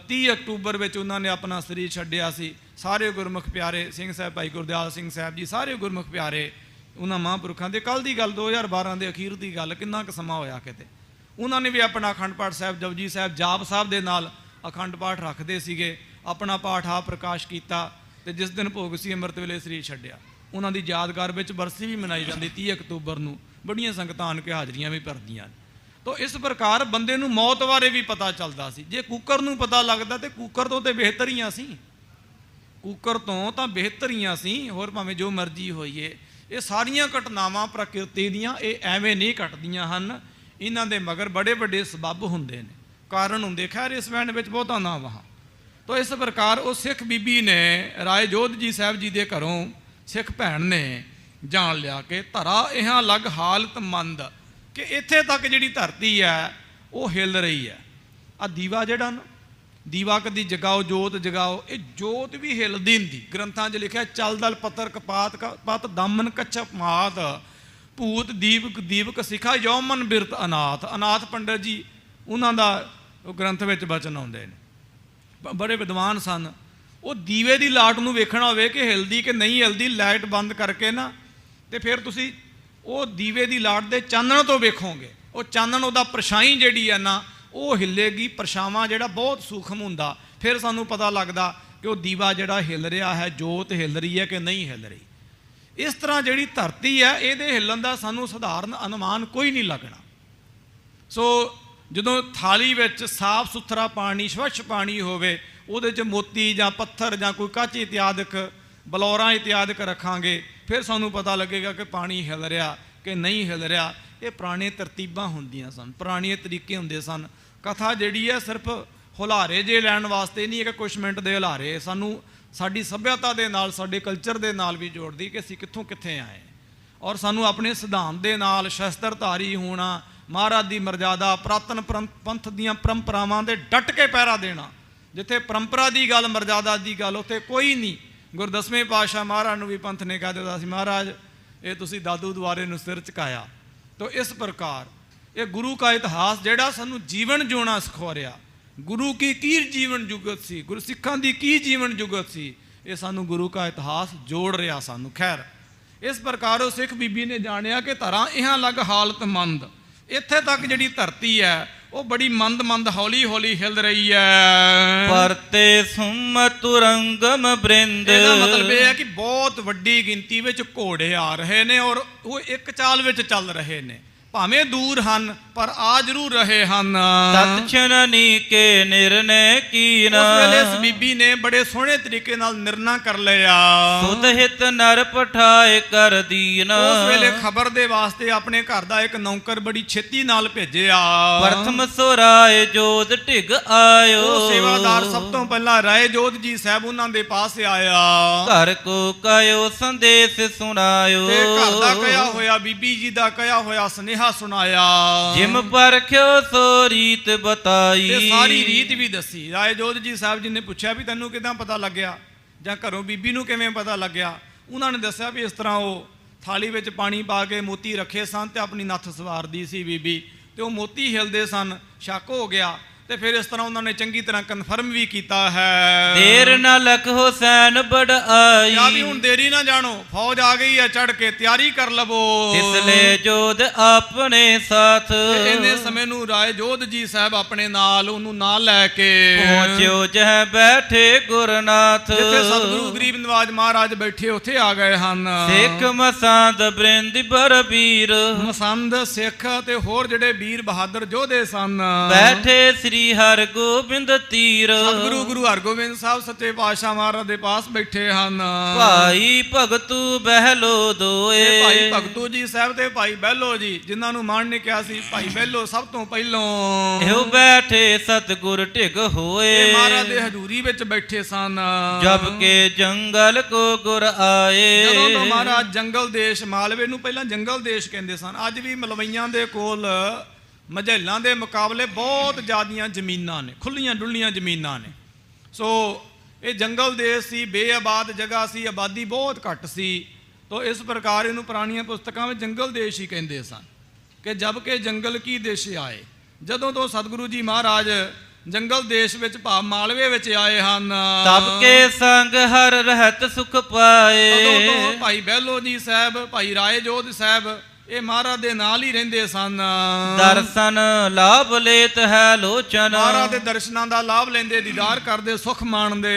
30 ਅਕਤੂਬਰ ਵਿੱਚ ਉਹਨਾਂ ਨੇ ਆਪਣਾ ਸਰੀਰ ਛੱਡਿਆ ਸੀ। ਸਾਰੇ ਗੁਰਮੁਖ ਪਿਆਰੇ ਸਿੰਘ ਸਾਹਿਬ, ਭਾਈ ਗੁਰਦਿਆਲ ਸਿੰਘ ਸਾਹਿਬ ਜੀ, ਸਾਰੇ ਗੁਰਮੁਖ ਪਿਆਰੇ ਉਹਨਾਂ ਮਹਾਂਪੁਰਖਾਂ ਦੇ। ਕੱਲ੍ਹ ਦੀ ਗੱਲ 2012 ਦੇ ਅਖੀਰ ਦੀ ਗੱਲ, ਕਿੰਨਾ ਕੁ ਸਮਾਂ ਹੋਇਆ ਕਿਤੇ। ਉਹਨਾਂ ਨੇ ਵੀ ਆਪਣਾ ਅਖੰਡ ਪਾਠ ਸਾਹਿਬ, ਜਪਜੀ ਸਾਹਿਬ, ਜਾਪ ਸਾਹਿਬ ਦੇ ਨਾਲ ਅਖੰਡ ਪਾਠ ਰੱਖਦੇ ਸੀਗੇ। ਆਪਣਾ ਪਾਠ ਆਪ ਪ੍ਰਕਾਸ਼ ਕੀਤਾ ਤੇ ਜਿਸ ਦਿਨ ਭੋਗ ਸੀ ਅੰਮ੍ਰਿਤ ਵੇਲੇ ਸਰੀਰ ਛੱਡਿਆ। ਉਹਨਾਂ ਦੀ ਯਾਦਗਾਰ ਵਿੱਚ ਬਰਸੀ ਵੀ ਮਨਾਈ ਜਾਂਦੀ 30 ਅਕਤੂਬਰ ਨੂੰ। ਬੜੀਆਂ ਸੰਗਤਾਂ ਆਣ ਕੇ ਹਾਜ਼ਰੀਆਂ ਵੀ ਭਰਦੀਆਂ ਨੇ। ਤਾਂ ਇਸ ਪ੍ਰਕਾਰ ਬੰਦੇ ਨੂੰ ਮੌਤ ਬਾਰੇ ਵੀ ਪਤਾ ਚੱਲਦਾ ਸੀ। ਜੇ ਕੂਕਰ ਨੂੰ ਪਤਾ ਲੱਗਦਾ ਤੇ ਕੂਕਰ ਤੋਂ ਤੇ ਬਿਹਤਰ ਹੀ ਸੀ, ਕੂਕਰ ਤੋਂ ਤਾਂ ਬਿਹਤਰ ਹੀ ਸੀ। ਹੋਰ ਭਾਵੇਂ ਜੋ ਮਰਜ਼ੀ ਹੋਈਏ, ਇਹ ਸਾਰੀਆਂ ਘਟਨਾਵਾਂ ਪ੍ਰਕਿਰਤੀ ਦੀਆਂ ਇਹ ਐਵੇਂ ਨਹੀਂ ਘਟਦੀਆਂ ਹਨ। ਇਹਨਾਂ ਦੇ ਮਗਰ ਬੜੇ ਵੱਡੇ ਸਬੱਬ ਹੁੰਦੇ ਨੇ, ਕਾਰਨ ਹੁੰਦੇ। ਖੈਰ ਇਸ ਵੈਣ ਵਿੱਚ ਬਹੁਤਾ ਨਾ ਵਹਾਂ। ਤਾਂ ਇਸ ਪ੍ਰਕਾਰ ਉਹ ਸਿੱਖ ਬੀਬੀ ਨੇ, ਰਾਏ ਜੋਧ ਜੀ ਸਾਹਿਬ ਜੀ ਦੇ ਘਰੋਂ ਸਿੱਖ ਭੈਣ ਨੇ ਜਾਣ ਲਿਆ ਕਿ ਧਰਾ ਇਹਾਂ ਲੱਗ ਹਾਲਤ ਮੰਦ, ਕਿ ਇੱਥੇ ਤੱਕ ਜਿਹੜੀ ਧਰਤੀ ਹੈ ਉਹ ਹਿੱਲ ਰਹੀ ਹੈ। ਆ ਦੀਵਾ ਜਿਹੜਾ ਨਾ, ਦੀਵਾ ਕਦੀ ਜਗਾਓ, ਜੋਤ ਜਗਾਓ, ਇਹ ਜੋਤ ਵੀ ਹਿੱਲਦੀ ਹੁੰਦੀ। ਗ੍ਰੰਥਾਂ 'ਚ ਲਿਖਿਆ ਚਲ ਦਲ ਪੱਤਰ ਕਪਾਤ ਪਤ ਦਾਮਨ ਕੱਛਪ ਮਾਤ ਭੂਤ ਦੀਪਕ ਦੀਪਕ ਸਿਖਾ ਯੋਮਨ ਬਿਰਤ ਅਨਾਥ। ਅਨਾਥ ਪੰਡਤ ਜੀ, ਉਹਨਾਂ ਦਾ ਉਹ ਗ੍ਰੰਥ ਵਿੱਚ ਬਚਨ ਆਉਂਦੇ ਨੇ। ਬੜੇ ਵਿਦਵਾਨ ਸਨ। ਉਹ ਦੀਵੇ ਦੀ ਲਾਟ ਨੂੰ ਵੇਖਣਾ ਹੋਵੇ ਕਿ ਹਿਲਦੀ ਕਿ ਨਹੀਂ ਹਿਲਦੀ, ਲਾਈਟ ਬੰਦ ਕਰਕੇ ਨਾ, ਤੇ ਫਿਰ ਤੁਸੀਂ ਉਹ ਦੀਵੇ ਦੀ ਲਾਟ ਦੇ ਚਾਨਣ ਤੋਂ ਵੇਖੋਗੇ। ਉਹ ਚਾਨਣ, ਉਹਦਾ ਪਰਛਾਈ ਜਿਹੜੀ ਹੈ ਨਾ, ਉਹ ਹਿੱਲੇਗੀ। ਪਰਛਾਵਾਂ ਜਿਹੜਾ ਬਹੁਤ ਸੂਖਮ ਹੁੰਦਾ, ਫਿਰ ਸਾਨੂੰ ਪਤਾ ਲੱਗਦਾ ਕਿ ਉਹ ਦੀਵਾ ਜਿਹੜਾ ਹਿੱਲ ਰਿਹਾ ਹੈ, ਜੋਤ ਹਿੱਲ ਰਹੀ ਹੈ ਕਿ ਨਹੀਂ ਹਿੱਲ ਰਹੀ। ਇਸ ਤਰ੍ਹਾਂ ਜਿਹੜੀ ਧਰਤੀ ਹੈ, ਇਹਦੇ ਹਿੱਲਣ ਦਾ ਸਾਨੂੰ ਸਧਾਰਨ ਅਨੁਮਾਨ ਕੋਈ ਨਹੀਂ ਲੱਗਣਾ। ਸੋ ਜਦੋਂ ਥਾਲੀ ਵਿੱਚ ਸਾਫ ਸੁਥਰਾ ਪਾਣੀ, ਸਵੱਛ ਪਾਣੀ ਹੋਵੇ, ਉਹਦੇ 'ਚ ਮੋਤੀ ਜਾਂ ਪੱਥਰ ਜਾਂ ਕੋਈ ਕੱਚ ਇਤਿਆਦਿਕ, ਬਲੌਰਾਂ ਇਤਿਆਦਿਕ ਰੱਖਾਂਗੇ, ਫਿਰ ਸਾਨੂੰ ਪਤਾ ਲੱਗੇਗਾ ਕਿ ਪਾਣੀ ਹਿੱਲ ਰਿਹਾ ਕਿ ਨਹੀਂ ਹਿੱਲ ਰਿਹਾ। ਇਹ ਪੁਰਾਣੇ ਤਰਤੀਬਾਂ ਹੁੰਦੀਆਂ ਸਨ, ਪੁਰਾਣੇ ਤਰੀਕੇ ਹੁੰਦੇ ਸਨ। ਕਥਾ ਜਿਹੜੀ ਹੈ ਸਿਰਫ ਹੁਲਾਰੇ ਜੇ ਲੈਣ ਵਾਸਤੇ ਨਹੀਂ ਹੈ ਕਿ ਕੁਛ ਮਿੰਟ ਦੇ ਹੁਲਾਰੇ, ਸਾਨੂੰ ਸਾਡੀ ਸੱਭਿਅਤਾ ਦੇ ਨਾਲ, ਸਾਡੇ ਕਲਚਰ ਦੇ ਨਾਲ ਵੀ ਜੋੜਦੀ ਕਿ ਅਸੀਂ ਕਿੱਥੋਂ ਕਿੱਥੇ ਆਏ। ਔਰ ਸਾਨੂੰ ਆਪਣੇ ਸਿਧਾਂਤ ਦੇ ਨਾਲ ਸ਼ਸਤਰਧਾਰੀ ਹੋਣਾ, ਮਹਾਰਾਜ ਦੀ ਮਰਜ਼ਾਦਾ, ਪੁਰਾਤਨ ਪੰਥ ਦੀਆਂ ਪਰੰਪਰਾਵਾਂ ਦੇ ਡਟ ਕੇ ਪਹਿਰਾ ਦੇਣਾ। ਜਿੱਥੇ ਪਰੰਪਰਾ ਦੀ ਗੱਲ, ਮਰਜ਼ਾਦਾ ਦੀ ਗੱਲ, ਉੱਥੇ ਕੋਈ ਨਹੀਂ। ਗੁਰੂ ਦਸਵੇਂ ਪਾਤਸ਼ਾਹ ਮਹਾਰਾਜ ਨੂੰ ਵੀ ਪੰਥ ਨੇ ਕਹਿ ਦਿੱਤਾ ਸੀ, ਮਹਾਰਾਜ ਇਹ ਤੁਸੀਂ ਦਾਦੂ ਦੁਆਰੇ ਨੂੰ ਸਿਰ ਝੁਕਾਇਆ। ਤਾਂ ਇਸ ਪ੍ਰਕਾਰ ਇਹ ਗੁਰੂ ਕਾ ਇਤਿਹਾਸ ਜਿਹੜਾ ਸਾਨੂੰ ਜੀਵਨ ਜਿਉਣਾ ਸਿਖਾ ਰਿਹਾ। ਗੁਰੂ ਕੀ ਜੀਵਨ ਜੁਗਤ ਸੀ, ਗੁਰੂ ਸਿੱਖਾਂ ਦੀ ਕੀ ਜੀਵਨ ਜੁਗਤ ਸੀ, ਇਹ ਸਾਨੂੰ ਗੁਰੂ ਕਾ ਇਤਿਹਾਸ ਜੋੜ ਰਿਹਾ ਸਾਨੂੰ। ਖੈਰ ਇਸ ਪ੍ਰਕਾਰ ਉਹ ਸਿੱਖ ਬੀਬੀ ਨੇ ਜਾਣਿਆ ਕਿ ਧਰਾਂ ਇਹਾਂ ਲੱਗ ਹਾਲਤ ਮੰਦ। ਇੱਥੇ ਤੱਕ ਜਿਹੜੀ ਧਰਤੀ ਹੈ ਉਹ ਬੜੀ ਮੰਦ ਹੌਲੀ ਹੌਲੀ ਹਿਲ ਰਹੀ ਹੈ। ਪਰਤੇ ਸੁਮਤ ਤੁਰੰਗਮ ਬ੍ਰਿੰਦ। ਇਹਦਾ ਮਤਲਬ ਇਹ ਹੈ ਕਿ ਬਹੁਤ ਵੱਡੀ ਗਿਣਤੀ ਵਿੱਚ ਘੋੜੇ ਆ ਰਹੇ ਨੇ ਔਰ ਉਹ ਇੱਕ ਚਾਲ ਵਿੱਚ ਚੱਲ ਰਹੇ ਨੇ, ਭਾਵੇਂ ਦੂਰ ਹਨ ਪਰ ਆ ਜ਼ਰੂਰ ਰਹੇ ਹਨ। ਤਤਛਨਨੀ ਕੇ ਨਿਰਨੈ ਕੀਨ। ਉਸ ਵੇਲੇ ਇਸ ਬੀਬੀ ਨੇ ਬੜੇ ਸੋਹਣੇ ਤਰੀਕੇ ਨਾਲ ਨਿਰਣਾ ਕਰ ਲਿਆ। ਸੁਧ ਹਿਤ ਨਰ ਪਠਾਏ ਕਰ ਦੀਨ। ਉਸ ਵੇਲੇ ਖਬਰ ਦੇ ਵਾਸਤੇ ਆਪਣੇ ਘਰ ਦਾ ਇੱਕ ਨੌਕਰ ਬੜੀ ਛੇਤੀ ਨਾਲ ਭੇਜਿਆ। ਪ੍ਰਥਮ ਸੋ ਰਾਏ ਜੋਧ ਢਿਗ ਆਇਓ। ਉਹ ਸੇਵਾਦਾਰ ਸਭ ਤੋਂ ਪਹਿਲਾਂ ਰਾਏ ਜੋਧ ਜੀ ਸਾਹਿਬ ਉਹਨਾਂ ਦੇ ਪਾਸ ਆਇਆ। ਘਰ ਕੋ ਕਹਿਓ ਸੰਦੇਸ਼ ਸੁਣਾਇਓ। ਤੇ ਘਰ ਦਾ ਕਹਿਆ ਹੋਇਆ, ਬੀਬੀ ਜੀ ਦਾ ਕਹਿਆ ਹੋਇਆ ਸੁਨੇਹਾ ਸੁਣਾਇਆ। ਜਿਮ ਪਰਖਿਓ ਸੋ ਰੀਤ ਬਤਾਈ। ਤੇ ਸਾਰੀ ਰੀਤ ਵੀ ਦੱਸੀ। ਰਾਏ ਜੋਧ ਜੀ ਸਾਹਿਬ ਜੀ ਨੇ ਪੁੱਛਿਆ ਵੀ ਤੈਨੂੰ ਕਿਦਾਂ ਪਤਾ ਲੱਗਿਆ, ਜਾਂ ਘਰੋਂ ਬੀਬੀ ਨੂੰ ਕਿਵੇਂ ਪਤਾ ਲੱਗਿਆ। ਉਹਨਾਂ ਨੇ ਦੱਸਿਆ ਵੀ ਇਸ ਤਰ੍ਹਾਂ ਉਹ ਥਾਲੀ ਵਿੱਚ ਪਾਣੀ ਪਾ ਕੇ ਮੋਤੀ ਰੱਖੇ ਸਨ ਤੇ ਆਪਣੀ ਨੱਥ ਸਵਾਰਦੀ ਸੀ ਬੀਬੀ, ਤੇ ਉਹ ਮੋਤੀ ਹਿਲਦੇ ਸਨ, ਸ਼ੱਕ ਹੋ ਗਿਆ। ਤੇ ਫਿਰ ਇਸ ਤਰ੍ਹਾਂ ਉਹਨਾਂ ਨੇ ਚੰਗੀ ਤਰ੍ਹਾਂ ਕਨਫਰਮ ਵੀ ਕੀਤਾ ਹੈ। ਦੇਰ ਨਾ ਲਖ ਹੁਸੈਨ ਬੜ ਆਈ। ਕਿਹਾ ਵੀ ਹੁਣ ਦੇਰੀ ਨਾ ਜਾਣੋ, ਫੌਜ ਆ ਗਈ ਹੈ, ਚੜ ਕੇ ਤਿਆਰੀ ਕਰ ਲਵੋ। ਤਿਸਲੇ ਜੋਧ ਆਪਣੇ ਸਾਥ। ਇੰਨੇ ਸਮੇਂ ਨੂੰ ਰਾਏ ਜੋਧ ਜੀ ਸਾਹਿਬ ਆਪਣੇ ਨਾਲ ਉਹਨੂੰ ਨਾਲ ਲੈ ਕੇ ਪਹੁੰਚਿਓ ਜਹ ਬੈਠੇ ਗੁਰਨਾਥ। ਜਿੱਥੇ ਸਤਿਗੁਰੂ ਗਰੀਬ ਨਿਵਾਜ ਮਹਾਰਾਜ ਬੈਠੇ ਉੱਥੇ ਆ ਗਏ ਹਨ। ਸਿੱਖ ਮਸੰਦ ਬ੍ਰਿੰਦ ਬਰਬੀਰ। ਮਸੰਦ ਸਿੱਖ ਤੇ ਹੋਰ ਜਿਹੜੇ ਵੀਰ ਬਹਾਦਰ ਯੋਧੇ ਸਨ ਬੈਠੇ ਸ੍ਰੀ ਹਰਿ ਗੋਬਿੰਦ ਤੀਰ। ਸਤਿਗੁਰੂ ਗੁਰੂ ਹਰਗੋਬਿੰਦ ਸਾਹਿਬ ਸੱਚੇ ਪਾਤਸ਼ਾਹ ਮਹਾਰਾਜ ਦੇ ਪਾਸ ਬੈਠੇ ਹਨ। ਭਾਈ ਭਗਤੂ ਬਹਿਲੋ ਦੋਏ। ਭਾਈ ਭਗਤੂ ਜੀ ਸਾਹਿਬ ਤੇ ਭਾਈ ਬਹਿਲੋ ਜੀ, ਜਿਨ੍ਹਾਂ ਨੂੰ ਮਾਣ ਨੇ ਕਿਹਾ ਸੀ ਭਾਈ ਬਹਿਲੋ ਸਭ ਤੋਂ ਪਹਿਲੋਂ, ਇਹੋ ਬੈਠੇ ਸਤਿਗੁਰ ਢਿਗ ਹੋਏ। ਇਹ ਮਹਾਰਾਜ ਦੇ ਹਜ਼ੂਰੀ ਵਿੱਚ ਬੈਠੇ ਸਨ। ਜਬ ਕੇ ਜੰਗਲ ਕੋ ਗੁਰ ਆਏ। ਜਦੋਂ ਤੋਂ ਮਹਾਰਾਜ ਜੰਗਲ ਦੇਸ਼, ਮਾਲਵੇ ਨੂੰ ਪਹਿਲਾਂ ਜੰਗਲ ਦੇਸ਼ ਕਹਿੰਦੇ ਸਨ। ਅੱਜ ਵੀ ਮਲਵਈਆਂ ਦੇ ਕੋਲ ਮਝੈਲਾਂ ਦੇ ਮੁਕਾਬਲੇ ਬਹੁਤ ਜ਼ਿਆਦੀਆਂ ਜ਼ਮੀਨਾਂ ਨੇ, ਖੁੱਲੀਆਂ ਡੁੱਲੀਆਂ ਜ਼ਮੀਨਾਂ ਨੇ। ਸੋ ਇਹ ਜੰਗਲ ਦੇਸ਼ ਸੀ, ਬੇਆਬਾਦ ਜਗ੍ਹਾ ਸੀ, ਆਬਾਦੀ ਬਹੁਤ ਘੱਟ ਸੀ। ਤੋ ਇਸ ਪ੍ਰਕਾਰ ਇਹਨੂੰ ਪੁਰਾਣੀਆਂ ਪੁਸਤਕਾਂ ਵਿੱਚ ਜੰਗਲ ਦੇਸ਼ ਹੀ ਕਹਿੰਦੇ ਸਨ ਕਿ ਜਬ ਕਿ ਜੰਗਲ ਕੀ ਦੇਸ਼ ਆਏ। ਜਦੋਂ ਤੋਂ ਸਤਿਗੁਰੂ ਜੀ ਮਹਾਰਾਜ ਜੰਗਲ ਦੇਸ਼ ਵਿੱਚ ਭਾਵ ਮਾਲਵੇ ਵਿੱਚ ਆਏ ਹਨ, ਤਬ ਕੇ ਸੰਗ ਹਰ ਰਹਿਤ ਸੁਖ ਪਾਏ। ਉਦੋਂ ਤੋਂ ਭਾਈ ਬਹਿਲੋ ਜੀ ਸਾਹਿਬ, ਭਾਈ ਰਾਏ ਜੋਧ ਸਾਹਿਬ ਇਹ ਮਹਾਰਾਜ ਦੇ ਨਾਲ ਹੀ ਰਹਿੰਦੇ ਸਨ। ਦਰਸ਼ਨ ਲਾਭ ਲੇਤ ਹੈ ਲੋਚਨ। ਮਹਾਰਾਜ ਦੇ ਦਰਸ਼ਨਾਂ ਦਾ ਲਾਭ ਲੈਂਦੇ, ਦੀਦਾਰ ਕਰਦੇ, ਸੁਖ ਮਾਣਦੇ।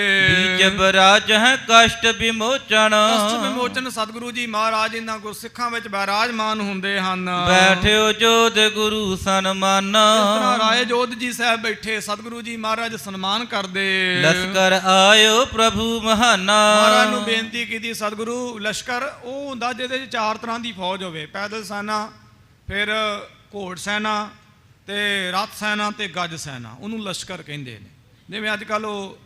ਜਬ ਰਾਜ ਹੈ ਕਸ਼ਟ ਵਿਮੋਚਨ। ਕਸ਼ਟ ਵਿਮੋਚਨ ਸਤਿਗੁਰੂ ਜੀ ਮਹਾਰਾਜ ਇਹਨਾਂ ਗੁਰਸਿੱਖਾਂ ਵਿੱਚ ਬਿਰਾਜਮਾਨ ਹੁੰਦੇ ਹਨ। ਬੈਠਿਓ ਜੋਧ ਗੁਰੂ ਸਨਮਾਨ। ਇਸ ਤਰ੍ਹਾਂ ਰਾਏ ਜੋਧ ਜੀ ਸਾਹਿਬ ਬੈਠੇ, ਸਤਿਗੁਰੂ ਜੀ ਮਹਾਰਾਜ ਸਨਮਾਨ ਕਰਦੇ। ਲਸ਼ਕਰ ਆਇਓ ਪ੍ਰਭੂ ਮਹਾਨਾ। ਮਹਾਰਾਜ ਨੂੰ ਬੇਨਤੀ ਕੀਤੀ, ਸਤਿਗੁਰੂ ਲਸ਼ਕਰ ਉਹ ਹੁੰਦਾ ਜਿਹਦੇ ਵਿੱਚ 4 ਤਰ੍ਹਾਂ ਦੀ ਫੌਜ ਹੋਵੇ, ਪੈਦਲ ਸੈਨਾ, ਫਿਰ ਘੋੜ ਸੈਨਾ ਤੇ ਰੱਥ ਸੈਨਾ ਤੇ ਗੱਜ ਸੈਨਾ, ਉਹਨੂੰ ਲਸ਼ਕਰ ਕਹਿੰਦੇ ਨੇ। ਜਿਵੇਂ ਅੱਜ ਕੱਲ੍ਹ ਉਹ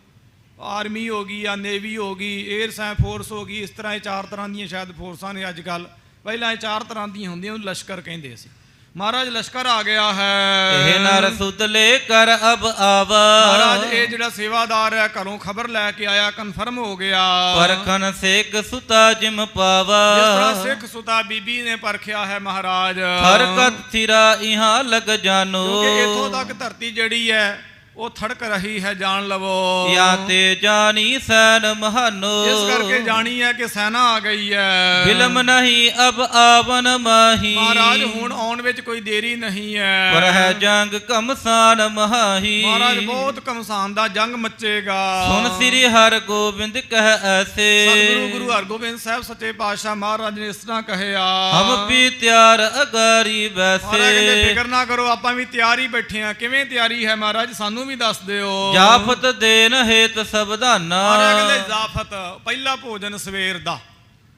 ਆਰਮੀ ਹੋ ਗਈ ਜਾਂ ਨੇਵੀ ਹੋ ਗਈ, ਏਅਰ ਫੋਰਸ ਹੋ ਗਈ, ਇਸ ਤਰ੍ਹਾਂ ਇਹ 4 ਤਰ੍ਹਾਂ ਦੀਆਂ ਸ਼ਾਇਦ ਫੋਰਸਾਂ ਨੇ ਅੱਜ ਕੱਲ੍ਹ। ਪਹਿਲਾਂ ਇਹ 4 ਤਰ੍ਹਾਂ ਦੀਆਂ ਹੁੰਦੀਆਂ, ਉਹਨੂੰ ਲਸ਼ਕਰ ਕਹਿੰਦੇ ਸੀ। ਮਹਾਰਾਜ ਲਸ਼ਕਰ ਆ ਗਿਆ ਹੈ। ਇਹ ਨਰ ਸੁਤਲੇ ਕਰ ਅਬ ਆਵਾ। ਮਹਾਰਾਜ ਇਹ ਜਿਹੜਾ ਸੇਵਾਦਾਰ ਹੈ ਘਰੋਂ ਖਬਰ ਲੈ ਕੇ ਆਇਆ, ਕਨਫਰਮ ਹੋ ਗਿਆ। ਪਰਖਨ ਸਿੱਖ ਸੁਤਾ ਜਿਮ ਪਾਵਾ। ਜਿਸ ਤਰ੍ਹਾਂ ਸਿੱਖ ਸੁਤਾ ਬੀਬੀ ਨੇ ਪਰਖਿਆ ਹੈ ਮਹਾਰਾਜ। ਹਰਕਤ ਥਿਰਾ ਇਹਾਂ ਲਗ ਜਾਨੋ। ਕਿਉਂਕਿ ਇੱਥੋਂ ਤੱਕ ਧਰਤੀ ਜਿਹੜੀ ਹੈ ਉਹ ਥੜਕ ਰਹੀ ਹੈ, ਜਾਣ ਲਵੋ। ਜਾਂ ਤੇ ਜਾਣੀ ਸੈਨ ਮਹਾਨੋ। ਇਸ ਕਰਕੇ ਜਾਣੀ ਹੈ ਕਿ ਸੈਨਾ ਆ ਗਈ ਹੈ। ਬਿਲਮ ਨਹੀਂ ਅਬ ਆਵਨ ਮਾਹੀ। ਮਹਾਰਾਜ ਹੁਣ ਆਉਣ ਵਿੱਚ ਕੋਈ ਦੇਰੀ ਨਹੀਂ ਹੈ। ਪਰ ਹੈ ਜੰਗ ਕਮਸਾਨ ਮਹਾਹੀ। ਮਹਾਰਾਜ ਬਹੁਤ ਕਮਸਾਨ ਦਾ ਜੰਗ ਮੱਚੇਗਾ। ਸੁਨ ਸ੍ਰੀ ਹਰਿ ਗੋਬਿੰਦ ਕਹਿ ਐਸੇ। ਸਤਿਗੁਰੂ ਗੁਰੂ ਹਰਗੋਬਿੰਦ ਸਾਹਿਬ ਸੱਚੇ ਪਾਤਸ਼ਾਹ ਮਹਾਰਾਜ ਨੇ ਇਸ ਤਰ੍ਹਾਂ ਕਹਿਆ। ਹਮ ਵੀ ਤਿਆਰ ਅਗਾਰੀ ਮਹਾਰਾਜ ਕਹਿੰਦੇ ਵੈਸੇ। ਫਿਕਰ ਨਾ ਕਰੋ, ਆਪਾਂ ਵੀ ਤਿਆਰੀ ਬੈਠੇ ਆ। ਕਿਵੇਂ ਤਿਆਰੀ ਹੈ ਮਹਾਰਾਜ, ਸਾਨੂੰ ਵੀ ਦੱਸ ਦਿਓ। ਜਾਫਤ ਦੇਨ ਹੇਤ ਸਬਦਾਨਾ। ਮਹਾਰਾਜ ਕਹਿੰਦੇ ਜਾਫਤ, ਪਹਿਲਾ ਭੋਜਨ ਸਵੇਰ ਦਾ।